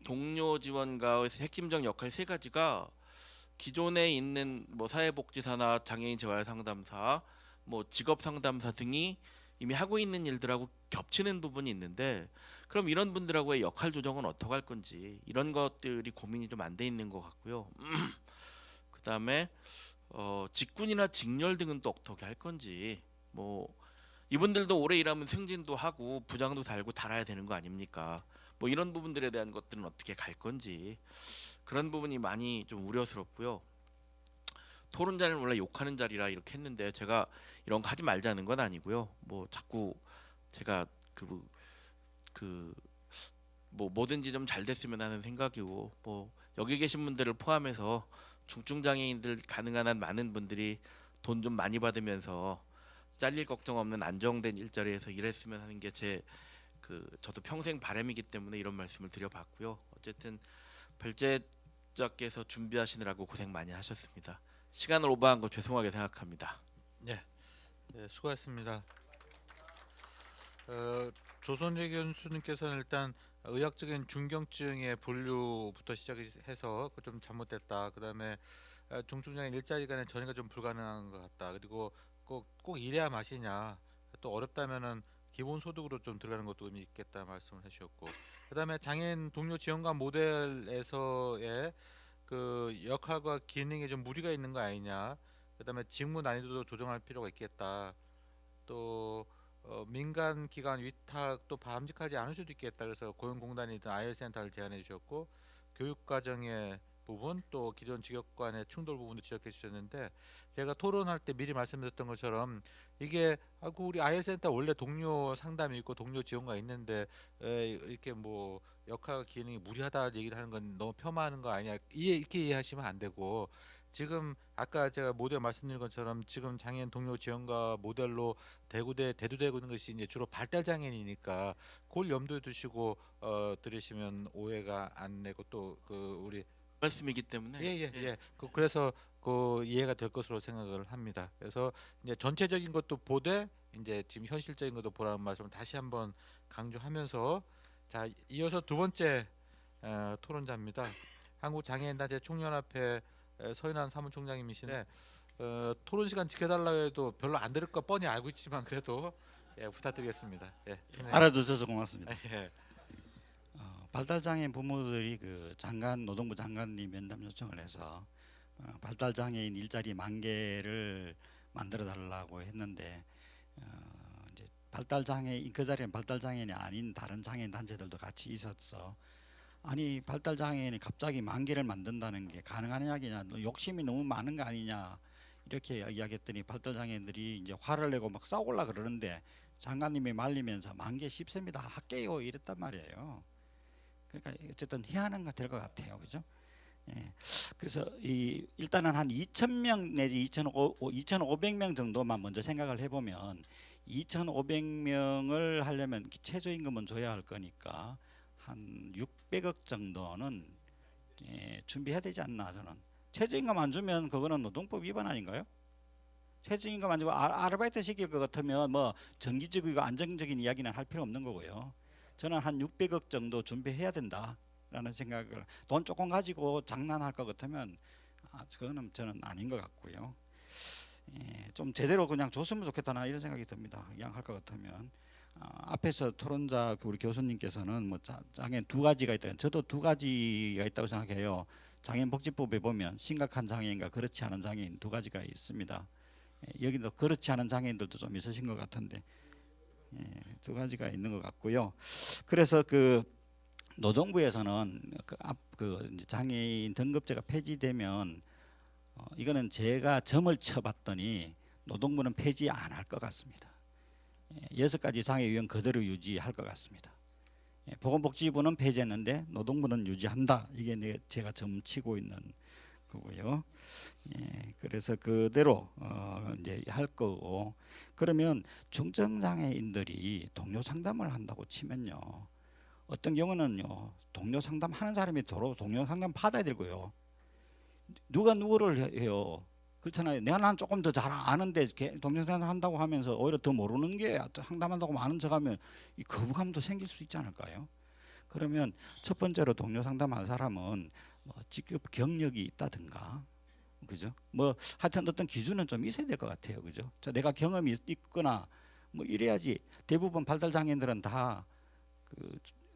동료 지원가의 핵심적 역할 세 가지가 기존에 있는 뭐 사회복지사나 장애인 재활 상담사, 뭐 직업 상담사 등이 이미 하고 있는 일들하고 겹치는 부분이 있는데 그럼 이런 분들하고의 역할 조정은 어떻게 할 건지 이런 것들이 고민이 좀 안 돼 있는 것 같고요. 그다음에 직군이나 직렬 등은 또 어떻게 할 건지 뭐 이분들도 오래 일하면 승진도 하고 부장도 달고 달아야 되는 거 아닙니까? 뭐 이런 부분들에 대한 것들은 어떻게 갈 건지 그런 부분이 많이 좀 우려스럽고요. 토론 자리는 원래 욕하는 자리라 이렇게 했는데 제가 이런 거 하지 말자는 건 아니고요. 뭐 자꾸 제가 뭐 뭐든지 좀 잘 됐으면 하는 생각이고 뭐 여기 계신 분들을 포함해서 중증 장애인들 가능한 한 많은 분들이 돈 좀 많이 받으면서 잘릴 걱정 없는 안정된 일자리에서 일했으면 하는 게 제 저도 평생 바람이기 때문에 이런 말씀을 드려봤고요. 어쨌든 발제자께서 준비하시느라고 고생 많이 하셨습니다. 시간을 오버한 거 죄송하게 생각합니다. 네, 수고하셨습니다. 조선재 교수님께서는 일단 의학적인 중경증의 분류부터 시작해서 좀 잘못됐다. 그다음에 중증장애인 일자리 간의 전이가 좀 불가능한 것 같다. 그리고 꼭 일해야 맛이냐. 또 어렵다면은 기본소득으로 좀 들어가는 것도 의미 있겠다 말씀을 해주셨고, 그다음에 장애인 동료 지원관 모델에서의 그 역할과 기능에 좀 무리가 있는 거 아니냐. 그다음에 직무 난이도도 조정할 필요가 있겠다. 또 민간 기관 위탁도 바람직하지 않을 수도 있겠다. 그래서 고용공단이든 IL센터를 제안해 주셨고, 교육과정의 부분 또 기존 직역관의 충돌 부분도 지적해 주셨는데, 제가 토론할 때 미리 말씀드렸던 것처럼 이게 우리 IL센터 원래 동료 상담이 있고 동료 지원가 있는데 이렇게 뭐 역할 기능이 무리하다 얘기를 하는 건 너무 폄하하는 거 아니냐, 이렇게 이해하시면 안 되고, 지금 아까 제가 모델 말씀드린 것처럼 지금 장애인 동료 지원가 모델로 대두되고 있는 것이 이제 주로 발달 장애인이니까 그걸 염두에 두시고 들으시면 오해가 안 되고 또 우리 말씀이기 때문에 예예예. 그래서 이해가 될 것으로 생각을 합니다. 그래서 이제 전체적인 것도 보되 이제 지금 현실적인 것도 보라는 말씀을 다시 한번 강조하면서, 자, 이어서 두 번째 토론자입니다. 한국장애인단체 총연합회 서인환 사무총장님이신데 토론 시간 지켜달라고 해도 별로 안 들을 거 뻔히 알고 있지만 그래도 부탁드리겠습니다. 알아주셔서 고맙습니다. 예. 발달장애인 부모들이 노동부 장관님 면담 요청을 해서 발달장애인 일자리 10,000개를 만들어 달라고 했는데 이제 발달장애인 그 자리에 발달장애인이 아닌 다른 장애인 단체들도 같이 있었어. 아니 발달장애인이 갑자기 10,000개를 만든다는 게 가능한 이야기냐, 너 욕심이 너무 많은 거 아니냐 이렇게 이야기했더니 발달장애인들이 이제 화를 내고 막 싸우려 그러는데 장관님이 말리면서 10,000개 쉽습니다 할게요 이랬단 말이에요. 그러니까 어쨌든 해야하는 거 될 것 같아요, 그죠? 예. 그래서 일단은 한 2,000명 내지 2,500명 정도만 먼저 생각을 해보면 2,500명을 하려면 최저임금은 줘야 할 거니까 한 600억 정도는 준비해야 되지 않나. 저는 최저임금 안 주면 그거는 노동법 위반 아닌가요? 최저임금 안 주고 아르바이트 시킬 것 같으면 뭐 정기적이고 안정적인 이야기는 할 필요 없는 거고요. 저는 한 600억 정도 준비해야 된다라는 생각을, 돈 조금 가지고 장난할 것 같으면 그거는 저는 아닌 것 같고요. 좀 제대로 그냥 줬으면 좋겠다 이런 생각이 듭니다. 그냥 할 것 같으면. 앞에서 토론자 우리 교수님께서는 뭐 장애인 2가지가 있다. 저도 2가지가 있다고 생각해요. 장애인복지법에 보면 심각한 장애인과 그렇지 않은 장애인 2가지가 있습니다. 여기도 그렇지 않은 장애인들도 좀 있으신 것 같은데 2가지가 있는 것 같고요. 그래서 노동부에서는 장애인 등급제가 폐지되면 이거는 제가 점을 쳐봤더니 노동부는 폐지 안 할 것 같습니다. 6가지 장애 유형 그대로 유지할 것 같습니다. 보건복지부는 폐지했는데 노동부는 유지한다. 이게 제가 점 치고 있는 거고요. 그래서 그대로 이제 할 거고, 그러면 중증장애인들이 동료 상담을 한다고 치면요, 어떤 경우는요 동료 상담하는 사람이 도로 동료 상담 받아야 되고요. 누가 누구를 해요? 그렇잖아요. 내가 난 조금 더 잘 아는데 동료 상담 한다고 하면서 오히려 더 모르는 게 상담한다고 아는 척하면 이 거부감도 생길 수 있지 않을까요? 그러면 첫 번째로 동료 상담할 사람은 뭐 직급 경력이 있다든가, 그죠? 뭐 하여튼 어떤 기준은 좀 있어야 될 것 같아요, 그죠? 내가 경험이 있거나 뭐 이래야지. 대부분 발달 장애인들은 다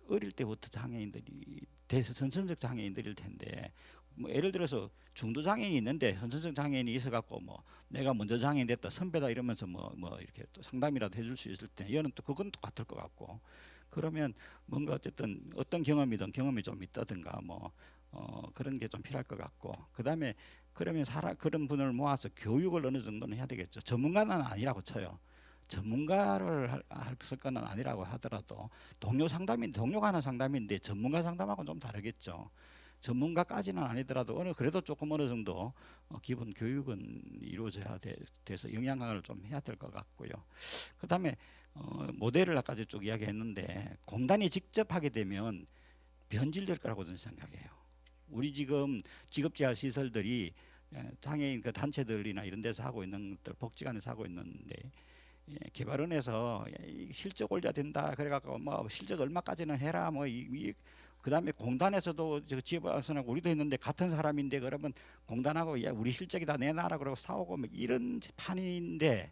어릴 때부터 장애인들이 선천적 장애인들일 텐데 뭐 예를 들어서 중도 장애인이 있는데 선천적 장애인이 있어갖고 뭐 내가 먼저 장애인 됐다 선배다 이러면서 뭐 이렇게 또 상담이라도 해줄 수 있을 때 얘는 또 그건 똑같을 것 같고 그러면 뭔가 어쨌든 어떤 경험이든 경험이 좀 있다든가 뭐 그런 게 좀 필요할 것 같고 그다음에 그러면 그런 분을 모아서 교육을 어느 정도는 해야 되겠죠. 전문가는 아니라고 쳐요. 전문가를 할 건 아니라고 하더라도 동료가 하는 상담인데 전문가 상담하고는 좀 다르겠죠. 전문가까지는 아니더라도 그래도 조금 어느 정도 기본 교육은 이루어져야 돼서 영향을 좀 해야 될 것 같고요. 그다음에 모델을 아까 쭉 이야기했는데 공단이 직접 하게 되면 변질될 거라고 저는 생각해요. 우리 지금 직업재활 시설들이 장애인 그 단체들이나 이런 데서 하고 있는 것들 복지관에서 하고 있는데 개발원에서 실적 올려야 된다 그래갖고 뭐 실적 얼마까지는 해라 뭐 그다음에 공단에서도 지역발전하고 우리도 했는데 같은 사람인데 그러면 공단하고 야 우리 실적이다 내놔라 그러고 싸우고 뭐 이런 판인데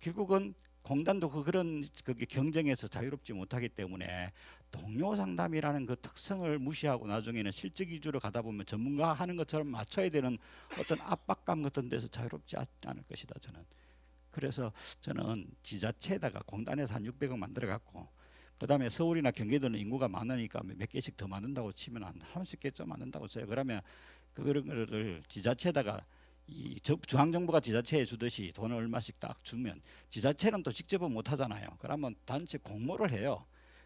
결국은 공단도 그런 경쟁에서 자유롭지 못하기 때문에 동료 상담이라는 그 특성을 무시하고 나중에는 실적 위주로 가다 보면 전문가 하는 것처럼 맞춰야 되는 어떤 압박감 같은 데서 자유롭지 않을 것이다 저는. 그래서 저는 지자체에다가 공단에서 한 600억 만들어 갖고 그다음에 서울이나 경기도는 인구가 많으니까 몇 개씩 더 만든다고 치면 한 30개쯤 만든다고 쳐요. 그러면 그런 거를 지자체에다가 이 중앙정부가 지자체에 주듯이 돈을 얼마씩 딱 주면 지자체는 또 직접은 못 하잖아요. 그러면 단체 공모를 해요.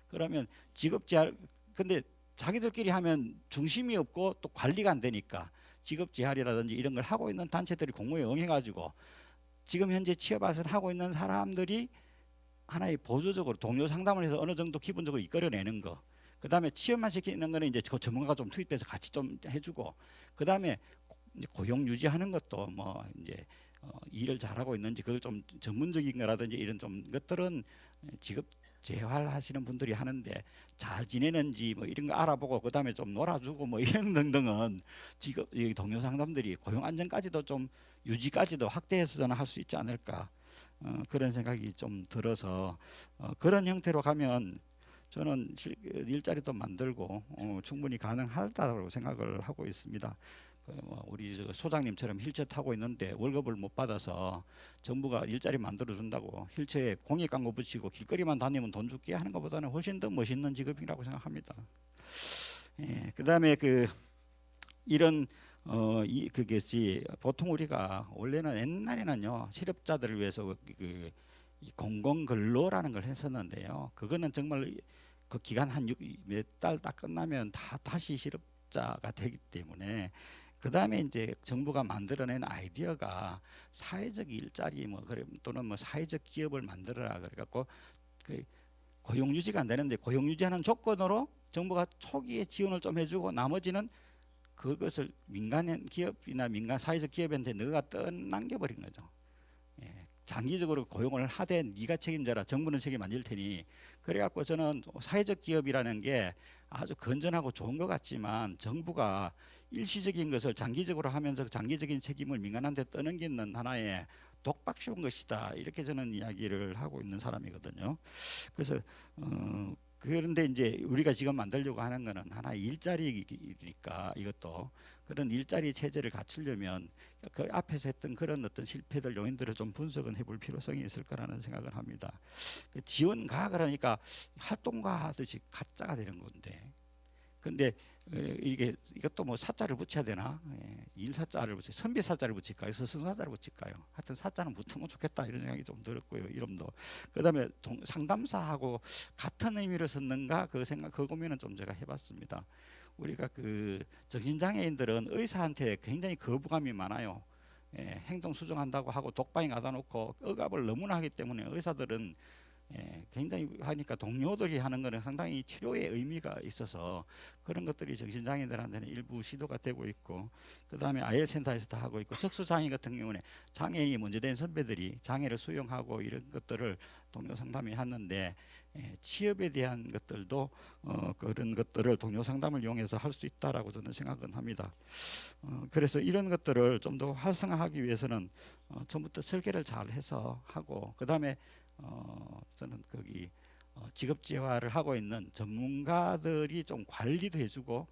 그러면 직업재활 근데 자기들끼리 하면 중심이 없고 또 관리가 안 되니까 직업재활이라든지 이런 걸 하고 있는 단체들이 공모에 응해가지고 지금 현재 취업활선 하고 있는 사람들이 하나의 보조적으로 동료 상담을 해서 어느 정도 기본적으로 이끌어내는 거. 그다음에 취업만 시키는 거는 이제 그 전문가가 좀 투입해서 같이 좀 해주고 그다음에 고용 유지하는 것도 뭐 이제 일을 잘하고 있는지 그걸 좀 전문적인 거라든지 이런 좀 것들은 직업 재활하시는 분들이 하는데 잘 지내는지 뭐 이런 거 알아보고 그다음에 좀 놀아주고 뭐 이런 등등은 직업 동료 상담들이 고용 안정까지도 좀 유지까지도 확대해서는 할 수 있지 않을까 그런 생각이 좀 들어서 그런 형태로 가면 저는 일자리도 만들고 충분히 가능하다고 생각을 하고 있습니다. 우리 소장님처럼 휠체어 타고 있는데 월급을 못 받아서 정부가 일자리 만들어 준다고 휠체어에 공익 광고 붙이고 길거리만 다니면 돈 줄게 하는 것보다는 훨씬 더 멋있는 직업이라고 생각합니다. 그다음에 이런 그것이 보통 우리가 원래는 옛날에는요 실업자들을 위해서 이 공공근로라는 걸 했었는데요. 그거는 정말 그 기간 한 몇 달 딱 끝나면 다시 실업자가 되기 때문에 그 다음에 이제 정부가 만들어낸 아이디어가 사회적 일자리 또는 뭐 사회적 기업을 만들어라 그래갖고 그 고용 유지가 안 되는데 고용 유지하는 조건으로 정부가 초기에 지원을 좀 해주고 나머지는 그것을 민간 기업이나 민간 사회적 기업한테 너가 떠넘겨버린 거죠. 장기적으로 고용을 하되 네가 책임져라. 정부는 책임 안 질 테니. 그래갖고 저는 사회적 기업이라는 게 아주 건전하고 좋은 것 같지만 정부가 일시적인 것을 장기적으로 하면서 장기적인 책임을 민간한테 떠넘기는 하나의 독박 씌운 것이다. 이렇게 저는 이야기를 하고 있는 사람이거든요. 그래서 그런데 이제 우리가 지금 만들려고 하는 거는 하나의 일자리니까 이것도 그런 일자리 체제를 갖추려면 그 앞에서 했던 그런 어떤 실패들 요인들을 좀 분석은 해볼 필요성이 있을 거라는 생각을 합니다. 지원가 그러니까 활동가 하듯이 가짜가 되는 건데 근데 이것도 뭐 사자를 붙여야 되나? 일사자를 붙여, 선비사자를 붙일까요? 스승사자를 붙일까요? 하여튼 사자는 붙으면 좋겠다 이런 생각이 좀 들었고요. 이름도. 그다음에 상담사하고 같은 의미로 썼는가 그 생각 그 고민은 좀 제가 해봤습니다. 우리가 정신장애인들은 의사한테 굉장히 거부감이 많아요. 행동 수정한다고 하고 독방에 가다 놓고 억압을 너무나 하기 때문에 의사들은 굉장히 하니까 동료들이 하는 거는 상당히 치료의 의미가 있어서 그런 것들이 정신장애인들한테는 일부 시도가 되고 있고 그 다음에 IL센터에서도 하고 있고 적수장애 같은 경우는 장애인이 먼저 된 선배들이 장애를 수용하고 이런 것들을 동료 상담에 하는데 취업에 대한 것들도 그런 것들을 동료 상담을 이용해서 할 수 있다라고 저는 생각은 합니다. 그래서 이런 것들을 좀 더 활성화하기 위해서는 처음부터 설계를 잘 해서 하고 그 다음에 저는 직업재활을 하고 있는 전문가들이 좀 관리도 해주고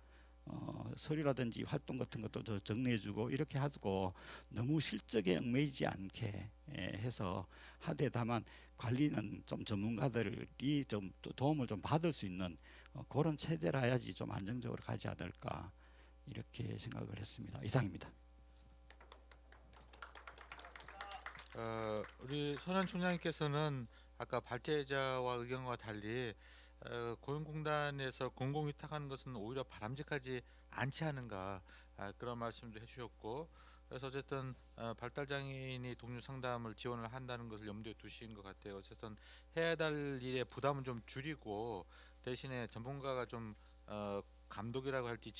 서류라든지 활동 같은 것도 더 정리해주고 이렇게 하고 너무 실적에 얽매이지 않게 해서 하되 다만 관리는 좀 전문가들이 좀 도움을 좀 받을 수 있는 그런 체제라 해야지 좀 안정적으로 가지 않을까 이렇게 생각을 했습니다. 이상입니다. 우리 손현 총장님께서는 아까 발제자와 의견과 달리 고용공단에서 공공위탁하는 것은 오히려 바람직하지 않지 않은가 그런 말씀도 해주셨고, 그래서 어쨌든 발달장애인이 동료 상담을 지원을 한다는 것을 염두에 두신 것 같아요. 어쨌든 해야 될 일의 부담은 좀 줄이고 대신에 전문가가 좀 감독이라고 할지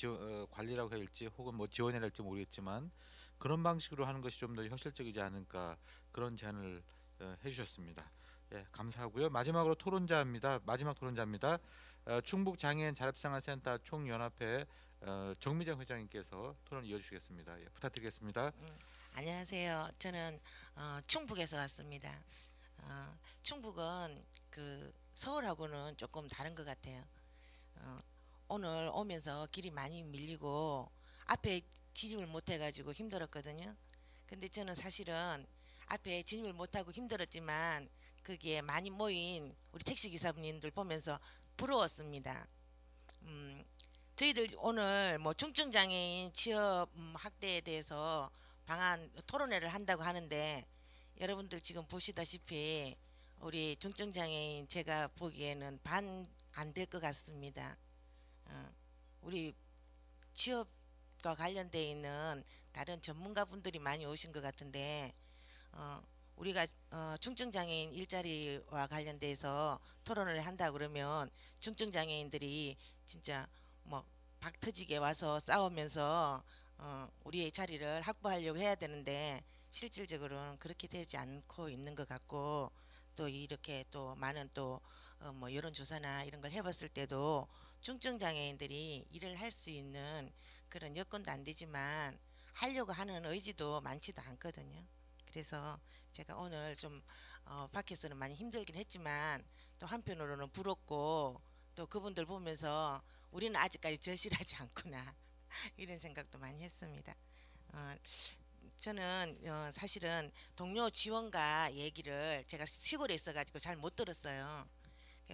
관리라고 할지 혹은 뭐 지원이라 할지 모르겠지만 그런 방식으로 하는 것이 좀 더 현실적이지 않을까 그런 제안을 해주셨습니다. 예, 감사하고요. 마지막으로 토론자입니다. 마지막 토론자입니다. 충북 장애인 자립생활센터 총연합회 정미정 회장님께서 토론 이어주시겠습니다. 예, 부탁드리겠습니다. 안녕하세요. 저는 충북에서 왔습니다. 충북은 그 서울하고는 조금 다른 것 같아요. 오늘 오면서 길이 많이 밀리고 앞에 진입을 못해가지고 힘들었거든요. 근데 저는 사실은 앞에 진입을 못하고 힘들었지만 거기에 많이 모인 우리 택시기사님들 보면서 부러웠습니다. 저희들 오늘 뭐 중증장애인 취업 학대에 대해서 방안 토론회를 한다고 하는데 여러분들 지금 보시다시피 우리 중증장애인 제가 보기에는 반 안 될 것 같습니다. 우리 취업과 관련돼 있는 다른 전문가분들이 많이 오신 것 같은데 우리가 중증장애인 일자리와 관련돼서 토론을 한다 그러면 중증장애인들이 진짜 뭐 박터지게 와서 싸우면서 우리의 자리를 확보하려고 해야 되는데 실질적으로는 그렇게 되지 않고 있는 것 같고, 또 이렇게 또 많은 또 뭐 여론조사나 이런 걸 해봤을 때도 중증장애인들이 일을 할 수 있는 그런 여건도 안 되지만 하려고 하는 의지도 많지도 않거든요. 그래서 제가 오늘 좀 밖에서는 많이 힘들긴 했지만 또 한편으로는 부럽고 또 그분들 보면서 우리는 아직까지 절실하지 않구나 이런 생각도 많이 했습니다. 저는 사실은 동료 지원가 얘기를 제가 시골에 있어가지고 잘 못 들었어요.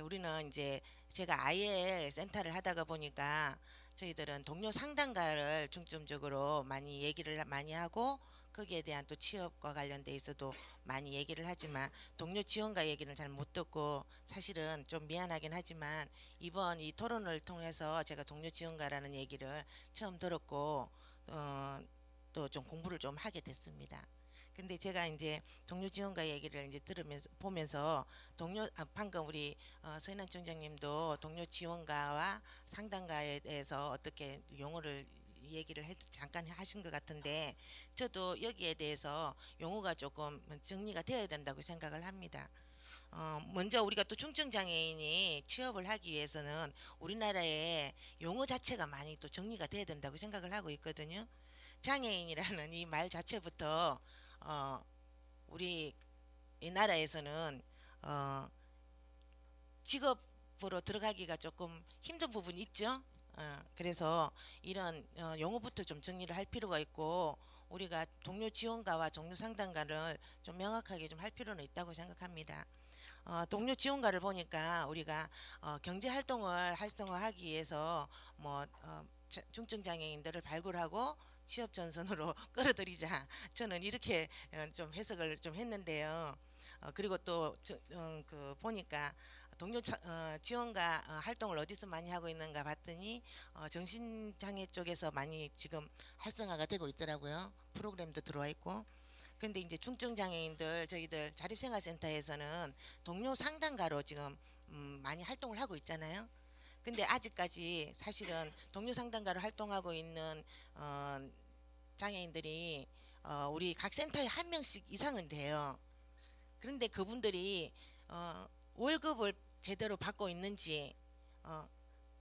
우리는 이제 제가 IL 센터를 하다가 보니까 저희들은 동료 상담가를 중점적으로 많이 얘기를 많이 하고 거기에 대한 또 취업과 관련돼 있어도 많이 얘기를 하지만 동료 지원가 얘기는 잘 못 듣고, 사실은 좀 미안하긴 하지만 이번 이 토론을 통해서 제가 동료 지원가라는 얘기를 처음 들었고 또 좀 공부를 좀 하게 됐습니다. 근데 제가 이제 동료 지원가 얘기를 이제 들으면서 보면서 방금 우리 서인환 총장님도 동료 지원가와 상담가에 대해서 어떻게 용어를 얘기를 잠깐 하신 것 같은데 저도 여기에 대해서 용어가 조금 정리가 되어야 된다고 생각을 합니다. 먼저 우리가 또 중증장애인이 취업을 하기 위해서는 우리나라의 용어 자체가 많이 또 정리가 돼야 된다고 생각을 하고 있거든요. 장애인이라는 이 말 자체부터 우리 이 나라에서는 직업으로 들어가기가 조금 힘든 부분이 있죠. 그래서 이런 용어부터 좀 정리를 할 필요가 있고 우리가 동료 지원가와 동료 상담가를 좀 명확하게 좀 할 필요는 있다고 생각합니다. 동료 지원가를 보니까 우리가 경제 활동을 활성화하기 위해서 뭐 중증 장애인들을 발굴하고 취업 전선으로 끌어들이자, 저는 이렇게 좀 해석을 좀 했는데요. 그리고 또 그 보니까 동료 지원가 활동을 어디서 많이 하고 있는가 봤더니 정신장애 쪽에서 많이 지금 활성화가 되고 있더라고요. 프로그램도 들어와 있고. 근데 이제 중증 장애인들 저희들 자립생활센터에서는 동료 상담가로 지금 많이 활동을 하고 있잖아요. 근데 아직까지 사실은 동료 상담가로 활동하고 있는 장애인들이 우리 각 센터에 한 명씩 이상은 돼요. 그런데 그분들이 월급을 제대로 받고 있는지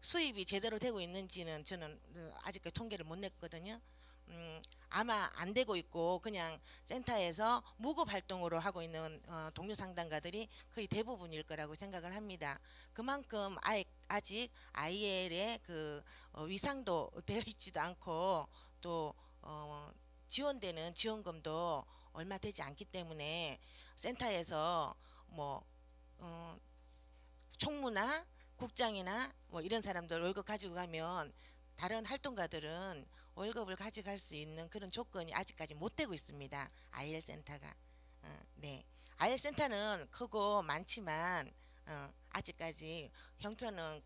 수입이 제대로 되고 있는지는 저는 아직까지 통계를 못 냈거든요. 아마 안 되고 있고 그냥 센터에서 무급 활동으로 하고 있는 동료 상담가들이 거의 대부분일 거라고 생각을 합니다. 그만큼 아예 아직 IL의 그 위상도 되어 있지도 않고 또 지원되는 지원금도 얼마 되지 않기 때문에 센터에서 뭐 총무나 국장이나 뭐 이런 사람들 월급 가지고 가면 다른 활동가들은 월급을 가져갈 수 있는 그런 조건이 아직까지 못 되고 있습니다. IL 센터가. 네. IL 센터는 크고 많지만 아직까지 형편은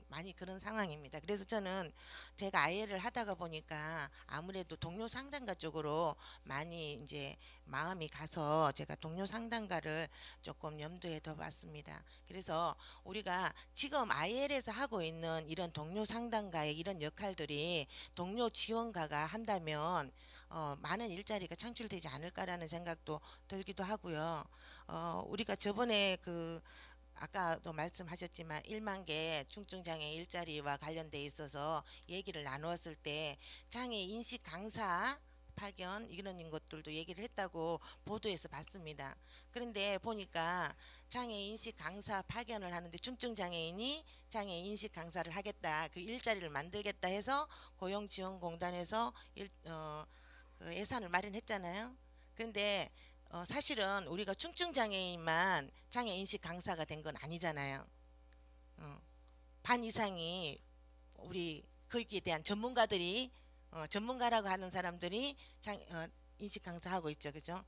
많이 그런 상황입니다. 그래서 저는 제가 IL을 하다가 보니까 아무래도 동료 상담가 쪽으로 많이 이제 마음이 가서 제가 동료 상담가를 조금 염두에 둬봤습니다. 그래서 우리가 지금 IL에서 하고 있는 이런 동료 상담가의 이런 역할들이 동료 지원가가 한다면 많은 일자리가 창출되지 않을까라는 생각도 들기도 하고요. 우리가 저번에 그 아까도 말씀하셨지만 1만 개 중증장애 일자리와 관련돼 있어서 얘기를 나누었을 때 장애 인식 강사 파견 이런 것들도 얘기를 했다고 보도에서 봤습니다. 그런데 보니까 장애 인식 강사 파견을 하는데 중증장애인이 장애 인식 강사를 하겠다, 그 일자리를 만들겠다 해서 고용지원공단에서 그 예산을 마련했잖아요. 그런데 사실은 우리가 중증장애인만 장애인식 강사가 된 건 아니잖아요. 반 이상이 우리 거기에 대한 전문가들이 전문가라고 하는 사람들이 인식 강사하고 있죠, 그죠?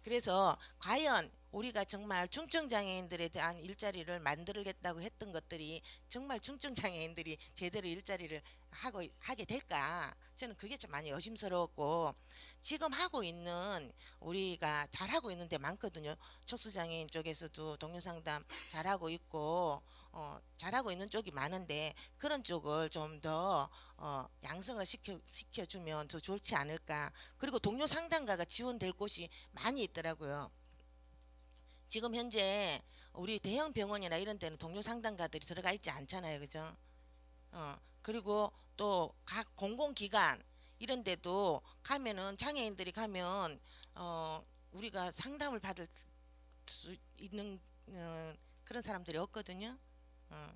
그래서 과연 우리가 정말 중증장애인들에 대한 일자리를 만들겠다고 했던 것들이 정말 중증장애인들이 제대로 일자리를 하게 될까? 저는 그게 좀 많이 의심스러웠고, 지금 하고 있는 우리가 잘하고 있는 데 많거든요. 척수장애인 쪽에서도 동료상담 잘하고 있고 잘하고 있는 쪽이 많은데 그런 쪽을 좀 더 양성을 시켜주면 더 좋지 않을까. 그리고 동료 상담가가 지원될 곳이 많이 있더라고요. 지금 현재 우리 대형 병원이나 이런 데는 동료 상담가들이 들어가 있지 않잖아요, 그죠? 그리고 또 각 공공기관 이런 데도 가면은 장애인들이 가면 우리가 상담을 받을 수 있는 그런 사람들이 없거든요.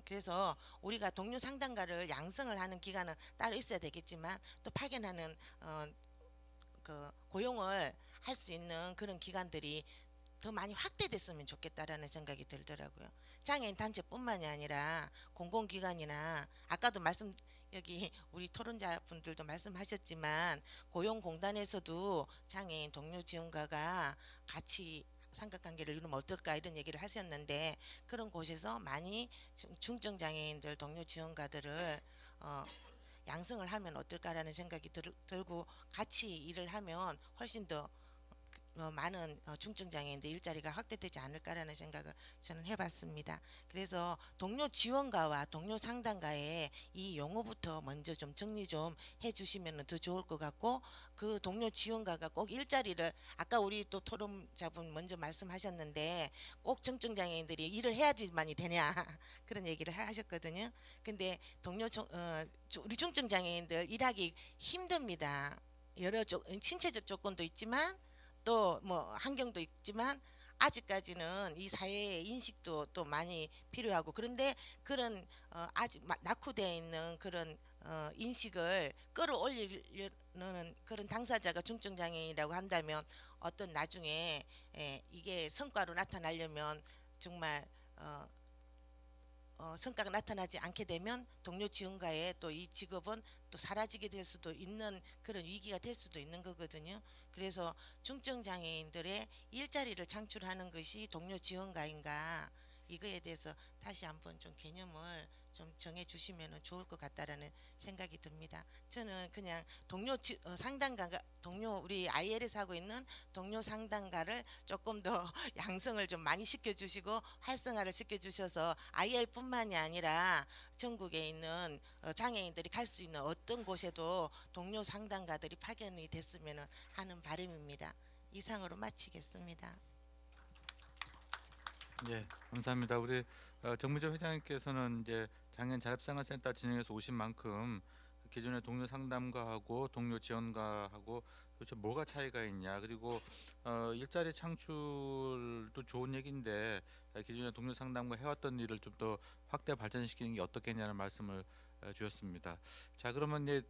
그래서 우리가 동료 상담가를 양성을 하는 기관은 따로 있어야 되겠지만 또 파견하는 그 고용을 할 수 있는 그런 기관들이 더 많이 확대됐으면 좋겠다라는 생각이 들더라고요. 장애인 단체뿐만이 아니라 공공기관이나 아까도 여기 우리 토론자분들도 말씀하셨지만 고용공단에서도 장애인 동료 지원가가 같이 삼각관계를 이루면 어떨까 이런 얘기를 하셨는데 그런 곳에서 많이 중증장애인들 동료 지원가들을 양성을 하면 어떨까라는 생각이 들고 같이 일을 하면 훨씬 더 많은 중증장애인들 일자리가 확대되지 않을까라는 생각을 저는 해봤습니다. 그래서 동료 지원가와 동료 상담가의 이 용어부터 먼저 좀 정리 좀 해주시면 더 좋을 것 같고, 그 동료 지원가가 꼭 일자리를 아까 우리 또 토론자분 먼저 말씀하셨는데 꼭 중증장애인들이 일을 해야지만이 되냐 그런 얘기를 하셨거든요. 근데 우리 중증장애인들 일하기 힘듭니다. 여러 신체적 조건도 있지만 또 뭐 환경도 있지만 아직까지는 이 사회의 인식도 또 많이 필요하고, 그런데 그런 아직 낙후되어 있는 그런 인식을 끌어올리려는 그런 당사자가 중증장애인이라고 한다면 어떤 나중에 이게 성과로 나타나려면 정말 성과가 나타나지 않게 되면 동료 지원가의 또 이 직업은 또 사라지게 될 수도 있는 그런 위기가 될 수도 있는 거거든요. 그래서 중증장애인들의 일자리를 창출하는 것이 동료 지원가인가, 이거에 대해서 다시 한번 좀 개념을 좀 정해 주시면 좋을 것 같다라는 생각이 듭니다. 저는 그냥 상담가가 우리 IL에서 하고 있는 동료 상담가를 조금 더 양성을 좀 많이 시켜주시고 활성화를 시켜주셔서 IL뿐만이 아니라 전국에 있는 장애인들이 갈 수 있는 어떤 곳에도 동료 상담가들이 파견이 됐으면 하는 바람입니다. 이상으로 마치겠습니다. 네, 감사합니다. 우리 정무재 회장님께서는 이제 장애인 자립생활센터 진행해서 오신 만큼 기존의 동료 상담가하고 동료 지원가하고 도대체 뭐가 차이가 있냐. 그리고 일자리 창출도 좋은 얘기인데 기존에 동료 상담과 해왔던 일을 좀 더 확대 발전시키는 게 어떻겠냐는 말씀을 주셨습니다. 자, 그러면 이제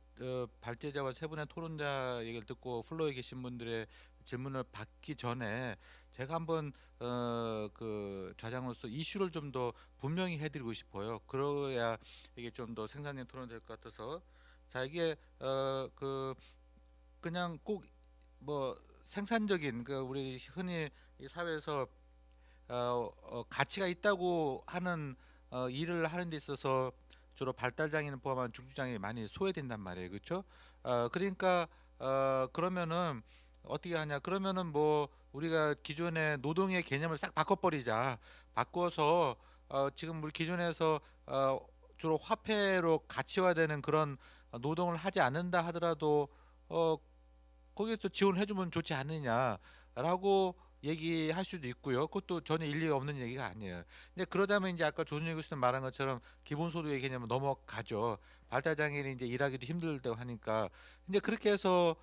발제자와 세 분의 토론자 얘기를 듣고 플로에 계신 분들의 질문을 받기 전에 제가 한번 그 좌장으로서 이슈를 좀 더 분명히 해드리고 싶어요. 그래야 이게 좀 더 생산적인 토론이 될 것 같아서. 자, 이게 그 그냥 꼭 뭐 생산적인 그 우리 흔히 이 사회에서 가치가 있다고 하는 일을 하는 데 있어서 주로 발달 장애를 포함한 중증 장애가 많이 소외된단 말이에요, 그렇죠? 그러니까 그러면은 어떻게 하냐? 그러면은 뭐 우리가 기존의 노동의 개념을 싹 바꿔버리자. 바꿔서 지금 우리 기존에서 주로 화폐로 가치화되는 그런 노동을 하지 않는다 하더라도 거기에 또 지원해주면 좋지 않느냐라고 얘기할 수도 있고요. 그것도 전혀 일리가 없는 얘기가 아니에요. 근데 그러자면 이제 아까 조준희 교수님 말한 것처럼 기본소득의 개념은 넘어가죠. 발달장애인이 이제 일하기도 힘들다고 하니까. 근데 그렇게 해서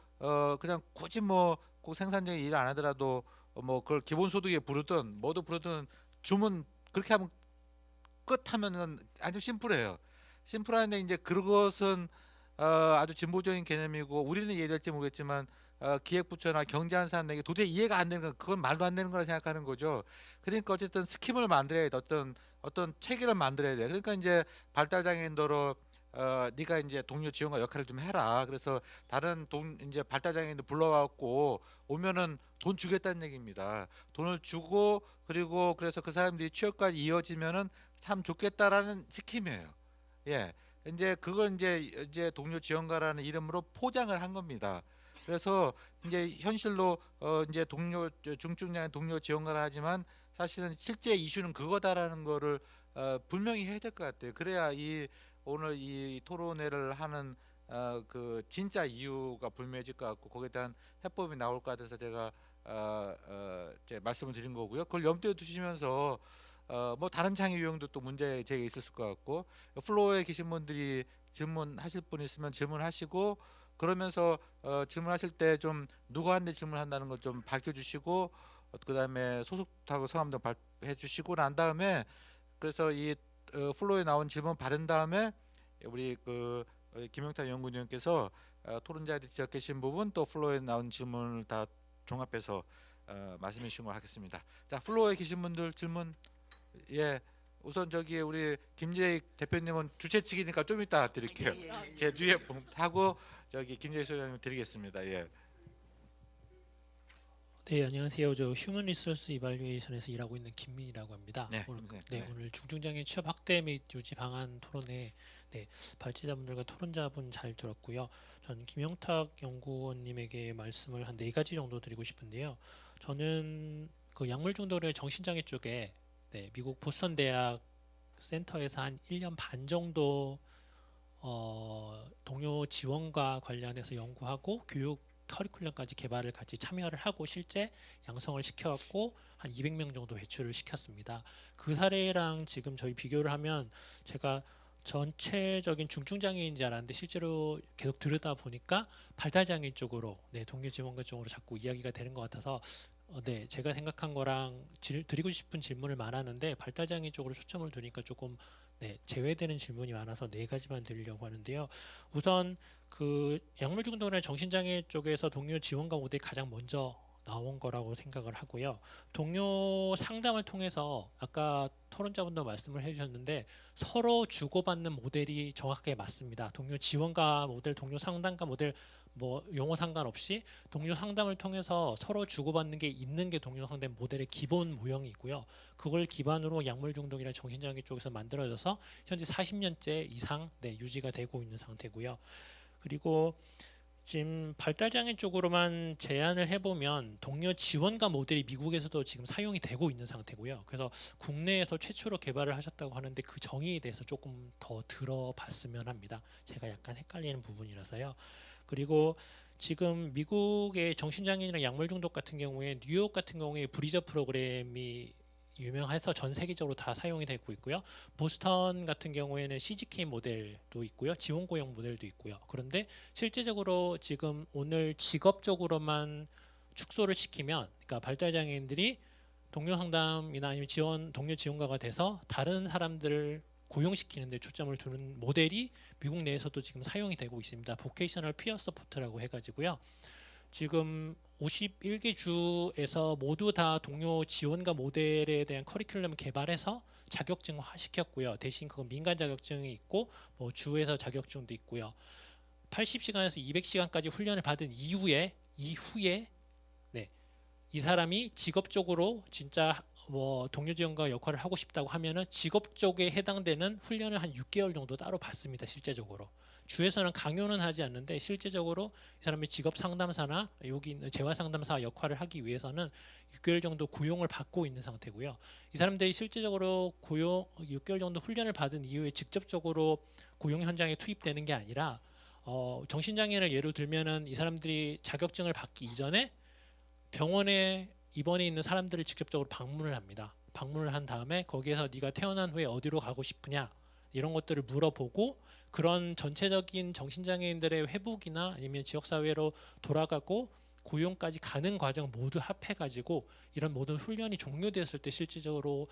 그냥 굳이 뭐 꼭 생산적인 일을 안 하더라도 뭐 그걸 기본소득에 부르든 뭐도 부르든 주문 그렇게 하면 끝하면은 아주 심플해요. 심플한데 이제 그것은 아주 진보적인 개념이고 우리는 이해될지 모르겠지만 기획부처나 경제하는 사람에게 도저히 이해가 안 되는 건 그건 말도 안 되는 거라 생각하는 거죠. 그러니까 어쨌든 스킴을 만들어야 돼. 어떤 체계를 만들어야 돼. 그러니까 이제 발달장애인들로 네가 이제 동료 지원과 역할을 좀 해라. 그래서 다른 이제 발달장애인들 불러갖고 오면은 돈 주겠다는 얘기입니다. 돈을 주고 그리고 그래서 그 사람들이 취업까지 이어지면은 참 좋겠다라는 스킴이에요. 예. 이제 그걸 이제 동료 지원가라는 이름으로 포장을 한 겁니다. 그래서 이제 현실로 이제 중증장애 동료 지원가를 하지만 사실은 실제 이슈는 그거다라는 거를 분명히 해야 될 것 같아요. 그래야 오늘 이 토론회를 하는 그 진짜 이유가 불명해질 것 같고 거기에 대한 해법이 나올 것 같아서 제가 이제 말씀을 드린 거고요. 그걸 염두에 두시면서 뭐 다른 장애 유형도 또 문제 제가 있을 것 같고 플로어에 계신 분들이 질문하실 분 있으면 질문하시고 그러면서 질문하실 때 좀 누구한테 질문한다는 걸 좀 밝혀주시고 그다음에 소속하고 성함도 발표해 주시고 난 다음에 그래서 이 플로어에 나온 질문 받은 다음에 우리 김영탁 연구위원께서 토론자들이 지적 계신 부분 또 플로어에 나온 질문을 다 종합해서 말씀해 주신 걸 하겠습니다. 자, 플로어에 계신 분들 질문. 예, 우선 저기 우리 김재익 대표님은 주최 측이니까 좀 이따 드릴게요. 제 뒤에 하고 저기 김재익 소장님 드리겠습니다. 예. 네, 안녕하세요. 저 휴먼 리소스 이발리에이션에서 일하고 있는 김민이라고 합니다. 네, 오늘, 김민희. 네, 네. 오늘 중증장애 취업 확대 및 유지 방안 토론회 발제자분들과 토론자분 잘 들었고요. 저는 김영탁 연구원님에게 말씀을 한 4가지 정도 드리고 싶은데요. 저는 그 약물 중독의 정신장애 쪽에 미국 보스턴 대학 센터에서 한 1년 반 정도 동료 지원과 관련해서 연구하고 교육 커리큘럼까지 개발을 같이 참여를 하고 실제 양성을 시켜갖고 한 200명 정도 배출을 시켰습니다. 그 사례랑 지금 저희 비교를 하면 제가 전체적인 중증장애인 줄 알았는데 실제로 계속 들으다 보니까 발달장애 쪽으로 동료 지원과 쪽으로 자꾸 이야기가 되는 것 같아서 제가 생각한 거랑 드리고 싶은 질문을 많았는데 발달장애 쪽으로 초점을 두니까 조금 제외되는 질문이 많아서 4가지만 드리려고 하는데요. 우선 그 약물 중독이나 정신장애 쪽에서 동료 지원과 모델이 가장 먼저 나온 거라고 생각을 하고요. 동료 상담을 통해서 아까 토론자분도 말씀을 해주셨는데 서로 주고받는 모델이 정확하게 맞습니다. 동료 지원가 모델, 동료 상담가 모델 뭐 용어 상관없이 동료 상담을 통해서 서로 주고받는 게 있는 게 동료 상담 모델의 기본 모형이고요. 그걸 기반으로 약물 중독이나 정신장애 쪽에서 만들어져서 현재 40년째 이상 유지가 되고 있는 상태고요. 그리고 지금 발달장애 쪽으로만 제안을 해보면 동료 지원가 모델이 미국에서도 지금 사용이 되고 있는 상태고요. 그래서 국내에서 최초로 개발을 하셨다고 하는데 그 정의에 대해서 조금 더 들어봤으면 합니다. 제가 약간 헷갈리는 부분이라서요. 그리고 지금 미국의 정신장애인이나 약물 중독 같은 경우에 뉴욕 같은 경우에 브리저 프로그램이 유명해서 전 세계적으로 다 사용이 되고 있고요. 보스턴 같은 경우에는 CGK 모델도 있고요. 지원 고용 모델도 있고요. 그런데 실제적으로 지금 오늘 직업적으로만 축소를 시키면, 그러니까 발달 장애인들이 동료 상담이나 아니면 동료 지원가가 돼서 다른 사람들을 고용시키는 데 초점을 두는 모델이 미국 내에서도 지금 사용이 되고 있습니다. 보케이셔널 피어 서포트라고 해가지고요. 지금 51개 주에서 모두 다 동료 지원가 모델에 대한 커리큘럼을 개발해서 자격증화 시켰고요. 대신 그건 민간 자격증이 있고 뭐 주에서 자격증도 있고요. 80시간에서 200시간까지 훈련을 받은 이후에 네, 이 사람이 직업적으로 진짜 뭐 동료 지원가 역할을 하고 싶다고 하면은 직업 쪽에 해당되는 훈련을 한 6개월 정도 따로 받습니다. 실제적으로 주에서는 강요는 하지 않는데 실제적으로 이 사람이 직업 상담사나 여기 있는 재활 상담사 역할을 하기 위해서는 6개월 정도 고용을 받고 있는 상태고요. 이 사람들이 실제적으로 6개월 정도 훈련을 받은 이후에 직접적으로 고용 현장에 투입되는 게 아니라 정신장애를 예로 들면은 이 사람들이 자격증을 받기 이전에 병원에 입원해 있는 사람들을 직접적으로 방문을 합니다. 방문을 한 다음에 거기에서 네가 태어난 후에 어디로 가고 싶으냐 이런 것들을 물어보고 그런 전체적인 정신장애인들의 회복이나 아니면 지역사회로 돌아가고 고용까지 가는 과정 모두 합해가지고 이런 모든 훈련이 종료되었을 때 실질적으로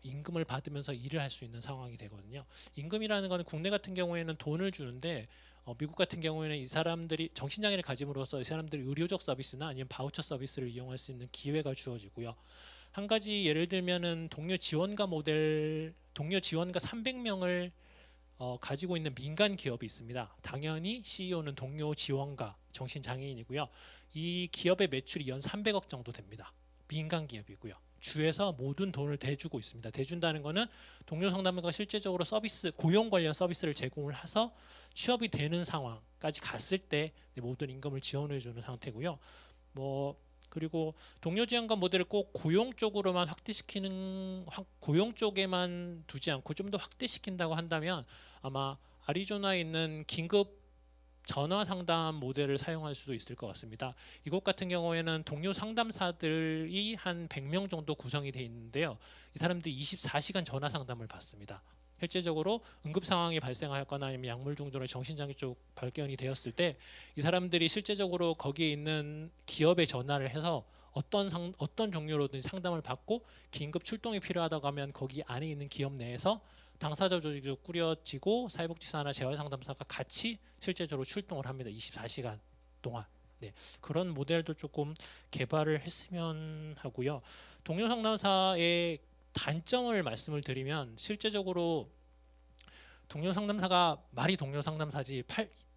임금을 받으면서 일을 할 수 있는 상황이 되거든요. 임금이라는 것은 국내 같은 경우에는 돈을 주는데 미국 같은 경우에는 이 사람들이 정신장애를 가짐으로써 이 사람들이 의료적 서비스나 아니면 바우처 서비스를 이용할 수 있는 기회가 주어지고요. 한 가지 예를 들면은 동료 지원가 300명을 가지고 있는 민간 기업이 있습니다. 당연히 CEO는 동료 지원가 정신장애인이고요. 이 기업의 매출이 연 300억 정도 됩니다. 민간 기업이고요. 주에서 모든 돈을 대주고 있습니다. 대준다는 것은 동료 상담가가 실제적으로 고용 관련 서비스를 제공을 해서 취업이 되는 상황까지 갔을 때 모든 임금을 지원해 주는 상태고요. 그리고 동료 지원가 모델을 꼭 고용 쪽으로만 고용 쪽에만 두지 않고 좀 더 확대시킨다고 한다면 아마 아리조나에 있는 긴급 전화 상담 모델을 사용할 수도 있을 것 같습니다. 이곳 같은 경우에는 동료 상담사들이 한 100명 정도 구성이 되어 있는데요. 이 사람들이 24시간 전화 상담을 받습니다. 실제적으로 응급 상황이 발생하였거나 아니면 약물 중독의 정신장애 쪽 발견이 되었을 때 이 사람들이 실제적으로 거기에 있는 기업에 전화를 해서 어떤 종류로든지 상담을 받고 긴급 출동이 필요하다고 하면 거기 안에 있는 기업 내에서 당사자 조직도 꾸려지고 사회복지사나 재활상담사가 같이 실제적으로 출동을 합니다. 24시간 동안. 네, 그런 모델도 조금 개발을 했으면 하고요. 동료 상담사의 단점을 말씀을 드리면 실제적으로 동료 상담사가 말이 동료 상담사지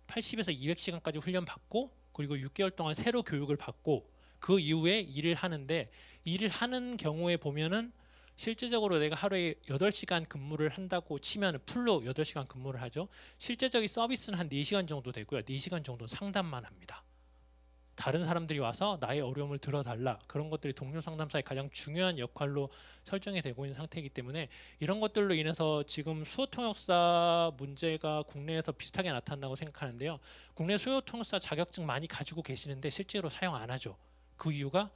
80에서 200시간까지 훈련 받고 그리고 6개월 동안 새로 교육을 받고 그 이후에 일을 하는데 일을 하는 경우에 보면은 실제적으로 내가 하루에 8시간 근무를 한다고 치면 풀로 8시간 근무를 하죠. 실제적인 서비스는 한 4시간 정도 되고요. 4시간 정도는 상담만 합니다. 다른 사람들이 와서 나의 어려움을 들어달라. 그런 것들이 동료 상담사의 가장 중요한 역할로 설정이 되고 있는 상태이기 때문에 이런 것들로 인해서 지금 수요통역사 문제가 국내에서 비슷하게 나타난다고 생각하는데요. 국내 수요통역사 자격증 많이 가지고 계시는데 실제로 사용 안 하죠. 그 이유가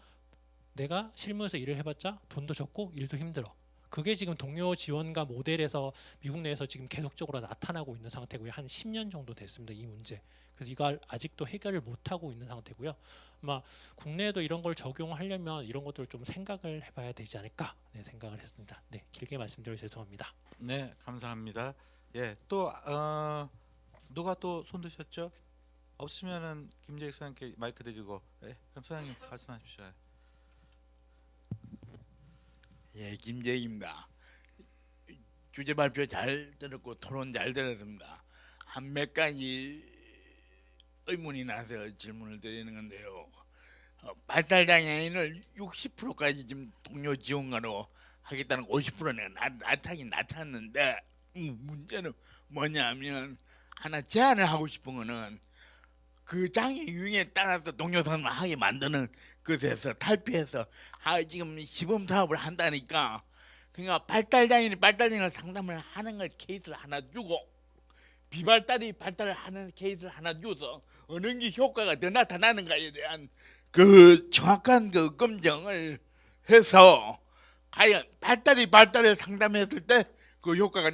내가 실무에서 일을 해봤자 돈도 적고 일도 힘들어. 그게 지금 동료 지원가 모델에서 미국 내에서 지금 계속적으로 나타나고 있는 상태고요. 한 10년 정도 됐습니다. 이 문제. 그래서 이걸 아직도 해결을 못하고 있는 상태고요. 아마 국내에도 이런 걸 적용하려면 이런 것들을 좀 생각을 해봐야 되지 않을까 생각을 했습니다. 네, 길게 말씀드려 죄송합니다. 네, 감사합니다. 예, 또 누가 또 손 드셨죠? 없으면은 김재익 소장님께 마이크 드리고, 예, 그럼 소장님 말씀하십시오. 예, 김재익입니다. 주제 발표 잘 들었고 토론 잘 들었습니다. 한 몇 가지 의문이 나서 질문을 드리는 건데요. 발달 장애인을 60%까지 지금 동료 지원가로 하겠다는 50%는 나타났는데 문제는 뭐냐면 하나 제안을 하고 싶은 거는 그 장애 유형에 따라서 동료 상담을 하게 만드는 것에서 탈피해서 지금 시범 사업을 한다니까 그러니까 발달장애인을 상담을 하는 걸 케이스를 하나 주고 비발달이 발달을 하는 케이스를 하나 줘서 어느 게 효과가 더 나타나는가에 대한 그 정확한 그 검증을 해서 과연 발달을 상담했을 때 그 효과가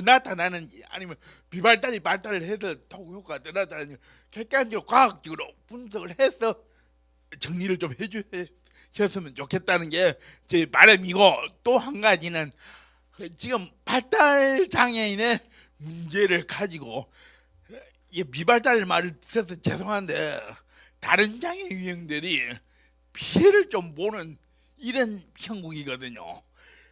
나타나는지 아니면 비발달이 발달을 해서 더 효과가 더 나타나는지 객관적으로 과학적으로 분석을 해서 정리를 좀 해주셨으면 좋겠다는 게 제 바람이고, 또 한 가지는 지금 발달 장애인의 문제를 가지고 비발달 말을 써서 죄송한데 다른 장애 유형들이 피해를 좀 보는 이런 형국이거든요.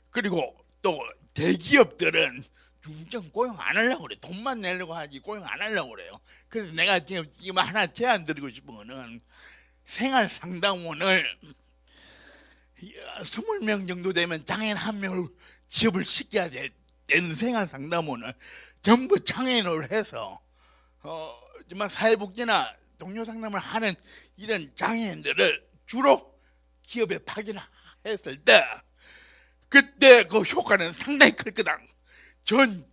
그리고 또 대기업들은 중증 고용 안 하려고 그래. 돈만 내려고 하지 고용 안 하려고 그래요. 그래서 내가 지금 하나 제안 드리고 싶은 거는 생활 상담원을 20명 정도 되면 장애인 한 명을 취업을 시켜야 되는 생활 상담원을 전부 장애인으로 해서 정말 사회복지나 동료 상담을 하는 이런 장애인들을 주로 기업에 파견했을 때 그때 그 효과는 상당히 클 거다. 전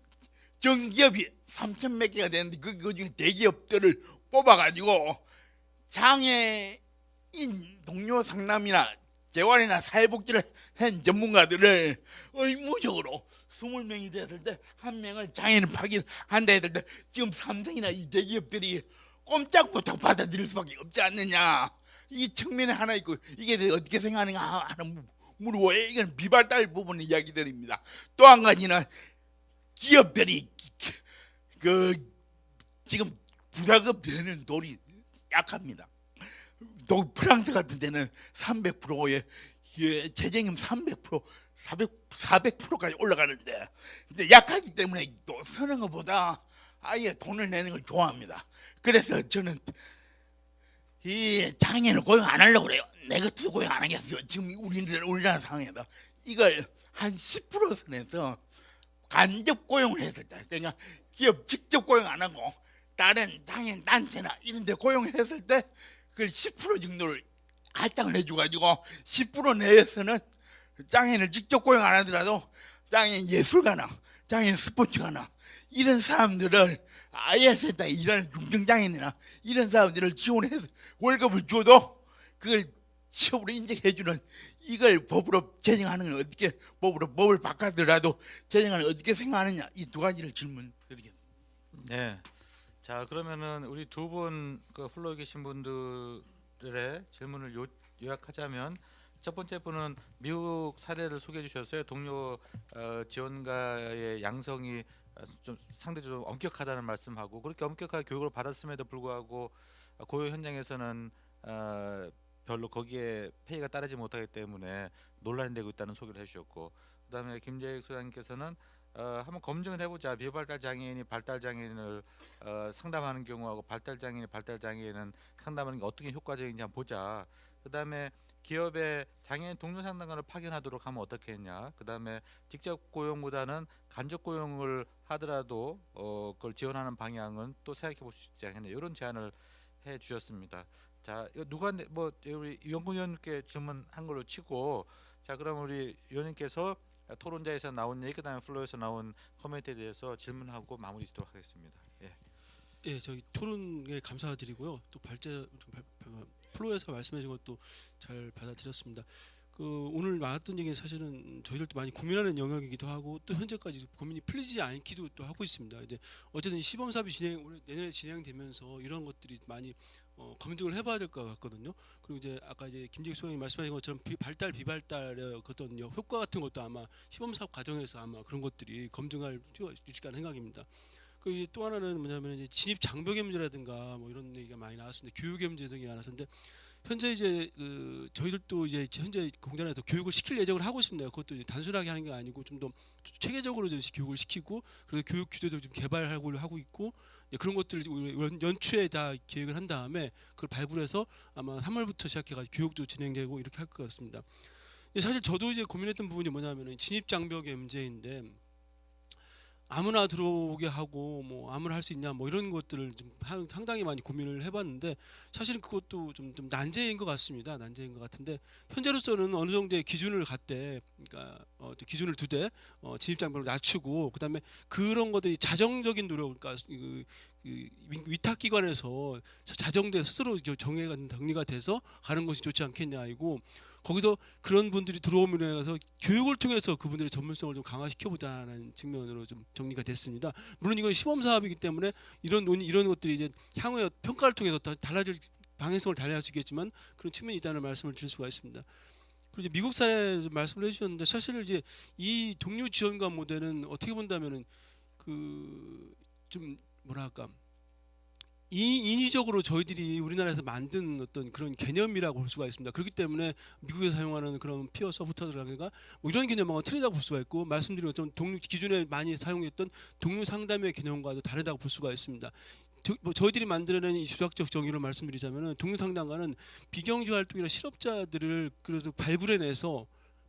기업이 3천 몇 개가 되는데 그 중에 대기업들을 뽑아가지고 장애인 동료 상담이나 재활이나 사회복지를 한 전문가들을 의무적으로 20명이 됐을 때 한 명을 장애인을 파견한다 했을 때 지금 삼성이나 이 대기업들이 꼼짝 못하고 받아들일 수밖에 없지 않느냐. 이 측면에 하나 있고 이게 어떻게 생각하는가 하는 물어보고, 이건 비발달 부분 이야기들입니다. 또 한 가지는 기업들이 지금 부가급 되는 돈이 약합니다. 또 프랑스 같은 데는 300%의 재정임 300%, 400%까지 올라가는데, 근데 약하기 때문에 또 쓰는 것보다 아예 돈을 내는 걸 좋아합니다. 그래서 저는 이 장애인을 고용 안 하려고 그래요. 내것도 고용 안 하겠어요. 지금 우리나라 상황에서 이걸 한 10% 선에서 간접 고용을 했을 때, 그러니까 기업 직접 고용 안 하고 다른 장애인 단체나 이런 데 고용했을 때 그 10% 정도를 할당을 해줘가지고 10% 내에서는 장애인을 직접 고용 안 하더라도 장애인 예술가나 장애인 스포츠가나 이런 사람들을 아예 센터에 일하는 중증장애인이나 이런 사람들을 지원해서 월급을 줘도 그걸 취업으로 인정해주는, 이걸 법으로 제정하는 건 어떻게, 법을 바꿔더라도 제정하는 어떻게 생각하느냐, 이 두 가지를 질문 드리겠습니다. 네. 자, 그러면은 우리 두 분 그 플로에 계신 분들의 질문을 요약하자면, 첫 번째 분은 미국 사례를 소개해 주셨어요. 동료 지원가의 양성이 좀 상대적으로 엄격하다는 말씀하고, 그렇게 엄격한 교육을 받았음에도 불구하고 고용 현장에서는 별로 거기에 페이가 따르지 못하기 때문에 논란이 되고 있다는 소개를 해주셨고, 그다음에 김재익 소장님께서는 한번 검증을 해보자. 비발달 장애인이 발달 장애인을 상담하는 경우하고 발달 장애인이 발달 장애인은 상담하는 게 어떻게 효과적인지 한번 보자. 그다음에 기업에 장애인 동료 상담관을 파견하도록 하면 어떻게 했냐. 그다음에 직접 고용보다는 간접 고용을 하더라도 그걸 지원하는 방향은 또 생각해 볼 수 있지 않겠냐. 이런 제안을 해 주셨습니다. 자, 이거 누가 뭐 우리 연구 위원님께 질문한 걸로 치고, 자, 그럼 우리 위원님께서 토론자에서 나온 얘기, 그다음에 플로에서 나온 코멘트에 대해서 질문하고 마무리 짓도록 하겠습니다. 예. 예, 저기 토론에 감사드리고요. 또 플로에서 말씀해주신 것도 잘 받아들였습니다. 그 오늘 나왔던 얘기는 사실은 저희들도 많이 고민하는 영역이기도 하고, 또 현재까지 고민이 풀리지 않기도 또 하고 있습니다. 이제 어쨌든 시범 사업이 올해 내년에 진행되면서 이런 것들이 많이 검증을 해봐야 될 것 같거든요. 그리고 이제 아까 이제 김재익 소장님 말씀하신 것처럼 비발달의 어떤 효과 같은 것도 아마 시범 사업 과정에서 아마 그런 것들이 검증할 필요가 있을 거라는 생각입니다. 그 또 하나는 뭐냐면 이제 진입 장벽의 문제라든가 뭐 이런 얘기가 많이 나왔습니다. 교육의 문제 등이 많았는데, 현재 이제 저희들도 이제 현재 공단에서 교육을 시킬 예정을 하고 있습니다. 그것도 이제 단순하게 하는 게 아니고 좀 더 체계적으로 좀 교육을 시키고, 그래서 교육 규제도 좀 개발하고 있고, 그런 것들을 연초에 다 계획을 한 다음에 그걸 발굴해서 아마 3월부터 시작해가지고 교육도 진행되고 이렇게 할 것 같습니다. 사실 저도 이제 고민했던 부분이 뭐냐면은 진입 장벽의 문제인데, 아무나 들어오게 하고 뭐 아무나 할 수 있냐 뭐 이런 것들을 좀 상당히 많이 고민을 해봤는데, 사실은 그것도 좀 난제인 것 같습니다. 난제인 것 같은데, 현재로서는 어느 정도의 기준을 갖되, 그러니까 기준을 두되 진입 장벽을 낮추고, 그다음에 그런 것들이 자정적인 노력, 그러니까 위탁기관에서 자정돼 스스로 정리가 돼서 가는 것이 좋지 않겠냐 이고, 거기서 그런 분들이 들어오면 해서 교육을 통해서 그분들의 전문성을 좀 강화시켜보자는 측면으로 좀 정리가 됐습니다. 물론 이건 시범 사업이기 때문에 이런 것들이 이제 향후에 평가를 통해서 달라질 방향성을 달리할 수 있겠지만 그런 측면이 있다는 말씀을 드릴 수가 있습니다. 그리고 이제 미국 사례 말씀을 해주셨는데 사실 이제 이 동료 지원관 모델은 어떻게 본다면은 그 좀 뭐랄까 인위적으로 저희들이 우리나라에서 만든 어떤 그런 개념이라고 볼 수가 있습니다. 그렇기 때문에 미국에서 사용하는 그런 피어 소프트웨어라든가 뭐 이런 개념하고 틀리다고 볼 수가 있고 말씀드린 것처럼 기존에 많이 사용했던 동료 상담의 개념과도 다르다고 볼 수가 있습니다. 저희들이 만들어낸 이 주학적 정의를 말씀드리자면은 동료 상담가는 비경제 활동이나 실업자들을 그래서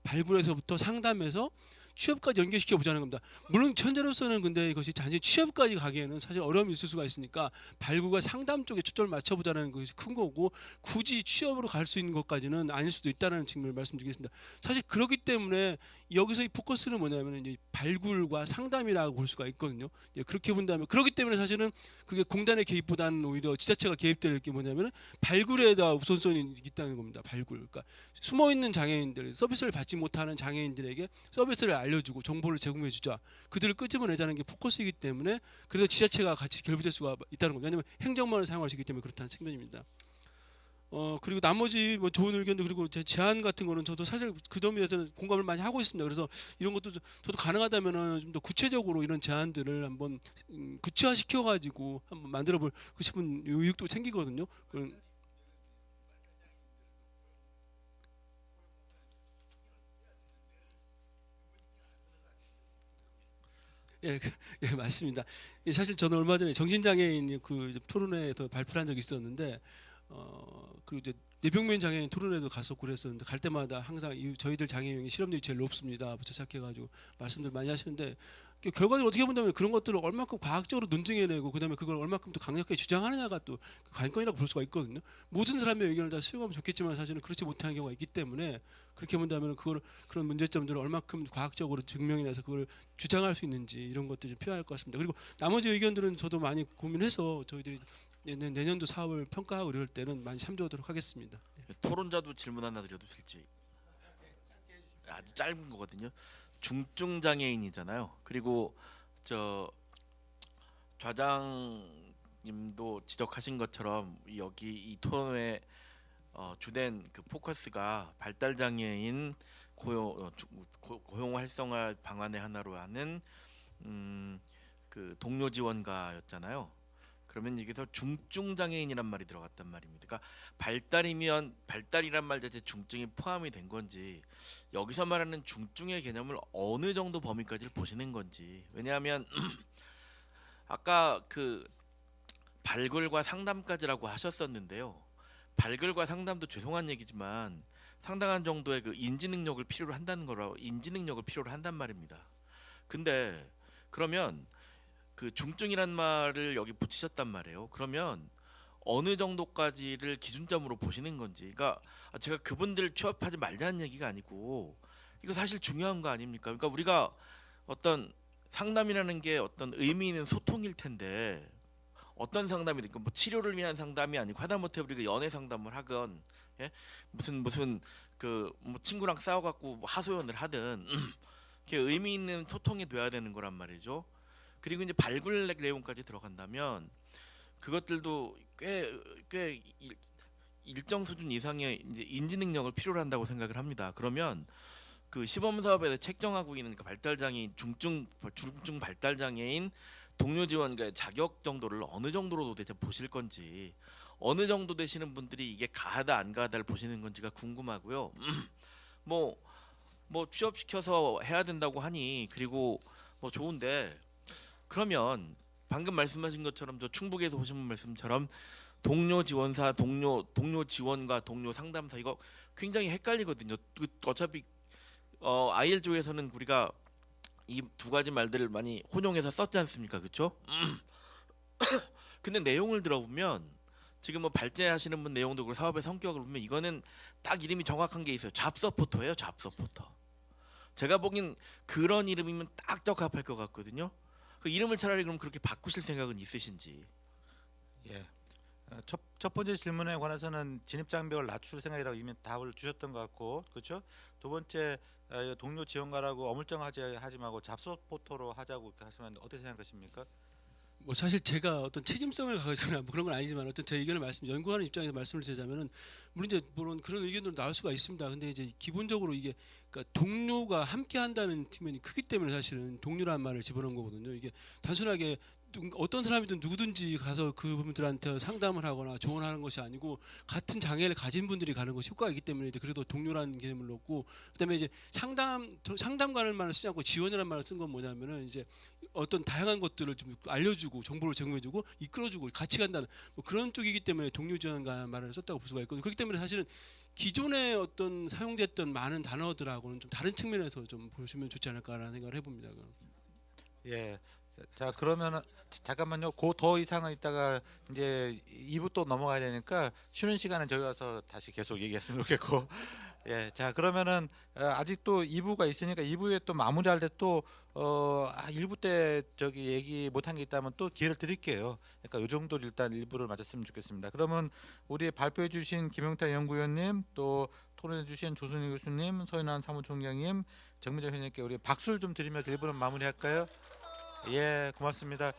발굴해서부터 상담해서 취업까지 연결시켜 보자는 겁니다. 물론 현재로서는 근데 이것이 단지 취업까지 가기에는 사실 어려움이 있을 수가 있으니까 발굴과 상담 쪽에 초점을 맞춰보자는 것이 큰 거고 굳이 취업으로 갈 수 있는 것까지는 아닐 수도 있다는 측면을 말씀드리겠습니다. 사실 그렇기 때문에 여기서 이 포커스는 뭐냐면 이제 발굴과 상담이라고 볼 수가 있거든요. 그렇게 본다면 그렇기 때문에 사실은 그게 공단의 개입보다는 오히려 지자체가 개입될 게 뭐냐면 발굴에다 우선순위 있다는 겁니다. 발굴. 그러니까 숨어 있는 장애인들, 서비스를 받지 못하는 장애인들에게 서비스를 알려주고 정보를 제공해주자. 그들을 끄집어내자는 게 포커스이기 때문에 그래서 지자체가 같이 결부될 수가 있다는 겁니다. 왜냐하면 행정망을 사용할 수 있기 때문에 그렇다는 측면입니다. 그리고 나머지 뭐 좋은 의견도 그리고 제 제안 같은 거는 저도 사실 그 점에 대해서는 공감을 많이 하고 있습니다. 그래서 이런 것도 저도 가능하다면은 좀 더 구체적으로 이런 제안들을 한번 구체화시켜 가지고 한번 만들어 보고 싶은 의욕도 생기거든요. 예, 맞습니다. 사실 저는 얼마 전에 정신장애인 그 토론회에서 발표를 한 적이 있었는데 그리고 이제 뇌병면 장애인 토론회도 갔었고 그랬었는데 갈 때마다 항상 저희들 장애인이 실업률이 제일 높습니다부터 시작해가지고 말씀들 많이 하시는데 결과적으로 어떻게 본다면 그런 것들을 얼마큼 과학적으로 논증해내고 그다음에 그걸 얼마큼 더 강력하게 주장하느냐가 또 관건이라고 볼 수가 있거든요. 모든 사람의 의견을 다 수용하면 좋겠지만 사실은 그렇지 못하는 경우가 있기 때문에 그렇게 본다면 그런 문제점들을 얼마큼 과학적으로 증명해내서 그걸 주장할 수 있는지 이런 것들이 좀 필요할 것 같습니다. 그리고 나머지 의견들은 저도 많이 고민해서 저희들이 내년도 사업을 평가하고 이럴 때는 많이 참조하도록 하겠습니다. 토론자도 질문 하나 드려도 될지. 아주 짧은 거거든요. 중증 장애인이잖아요. 그리고 저 좌장님도 지적하신 것처럼 여기 이 토론회 주된 그 포커스가 발달 장애인 고용 활성화 방안의 하나로 하는 그 동료 지원가였잖아요. 그러면 여기서 중증 장애인이란 말이 들어갔단 말입니다. 그러니까 발달이란 말 자체 중증이 포함이 된 건지 여기서 말하는 중증의 개념을 어느 정도 범위까지를 보시는 건지. 왜냐하면 아까 그 발굴과 상담까지라고 하셨었는데요. 발굴과 상담도 죄송한 얘기지만 상당한 정도의 그 인지 능력을 필요로 한다는 거라고 인지 능력을 필요로 한단 말입니다. 근데 그러면 그 중증이란 말을 여기 붙이셨단 말이에요. 그러면 어느 정도까지를 기준점으로 보시는 건지. 그러니까 제가 그분들 취업하지 말자는 얘기가 아니고 이거 사실 중요한 거 아닙니까? 그러니까 우리가 어떤 상담이라는 게 어떤 의미 있는 소통일 텐데 어떤 상담이든 뭐 치료를 위한 상담이 아니고 하다못해 우리가 연애 상담을 하건 예? 무슨 그 뭐 친구랑 싸워갖고 뭐 하소연을 하든 그게 의미 있는 소통이 돼야 되는 거란 말이죠. 그리고 이제 발굴 내용까지 들어간다면 그것들도 꽤 일정 수준 이상의 이제 인지 능력을 필요로 한다고 생각을 합니다. 그러면 그 시범 사업에서 책정하고 있는 그 발달 장애인 중증 발달 장애인 동료 지원가의 자격 정도를 어느 정도로 도대체 보실 건지 어느 정도 되시는 분들이 이게 가하다 안 가하다를 보시는 건지가 궁금하고요. 뭐 취업시켜서 해야 된다고 하니 그리고 뭐 좋은데 그러면 방금 말씀하신 것처럼 저 충북에서 오신 분 말씀처럼 동료 지원사, 동료 지원과 동료 상담사 이거 굉장히 헷갈리거든요. 어차피 IL 쪽에서는 우리가 이 두 가지 말들을 많이 혼용해서 썼지 않습니까, 그렇죠? 근데 내용을 들어보면 지금 뭐 발제하시는 분 내용도 그리고 사업의 성격을 보면 이거는 딱 이름이 정확한 게 있어요. 잡 서포터예요, 잡 서포터. 제가 보기엔 그런 이름이면 딱 적합할 것 같거든요. 그 이름을 차라리 그럼 그렇게 바꾸실 생각은 있으신지? 예. 첫 번째 질문에 관해서는 진입 장벽을 낮출 생각이라고 이미 답을 주셨던 것 같고, 그렇죠? 두 번째 동료 지원가라고 어물쩡하지 말고 잡소포토로 하자고 이렇게 하시면 어떻게 생각하십니까? 뭐 사실 제가 어떤 책임성을 가지거나 뭐 그런 건 아니지만 어떤 제 의견을 연구하는 입장에서 말씀을 드리자면은 물론 그런 의견도 나올 수가 있습니다. 근데 이제 기본적으로 이게 그러니까 동료가 함께 한다는 측면이 크기 때문에 사실은 동료라는 말을 집어넣은 거거든요. 이게 단순하게 어떤 사람이든 누구든지 가서 그분들한테 상담을 하거나 조언하는 것이 아니고 같은 장애를 가진 분들이 가는 것이 효과가 있기 때문에 이제 그래도 동료라는 개념을 넣고, 그다음에 이제 상담관을 말을 쓰지 않고 지원이라는 말을 쓴 건 뭐냐면은 이제 어떤 다양한 것들을 좀 알려주고 정보를 제공해주고 이끌어주고 같이 간다는 뭐 그런 쪽이기 때문에 동료 지원가 말을 썼다고 볼 수가 있거든요. 그렇기 때문에 사실은 기존에 어떤 사용됐던 많은 단어들하고는 좀 다른 측면에서 좀 보시면 좋지 않을까라는 생각을 해봅니다. 예. 자, 그러면은 잠깐만요. 그 더 이상은 이따가 이제 2부 또 넘어가야 되니까 쉬는 시간에 저희 와서 다시 계속 얘기했으면 좋겠고. 예. 자, 그러면은 아직도 2부가 있으니까 2부에 또 마무리할 때 또 1부 때 저기 얘기 못한 게 있다면 또 기회를 드릴게요. 그러니까 요 정도로 일단 1부를 마쳤으면 좋겠습니다. 그러면 우리 발표해 주신 김용태 연구위원님, 또 토론해 주신 조순희 교수님, 서인환 사무총장님, 정민정 회장님께 우리 박수를 좀 드리며 1부는 마무리할까요? 예, 고맙습니다.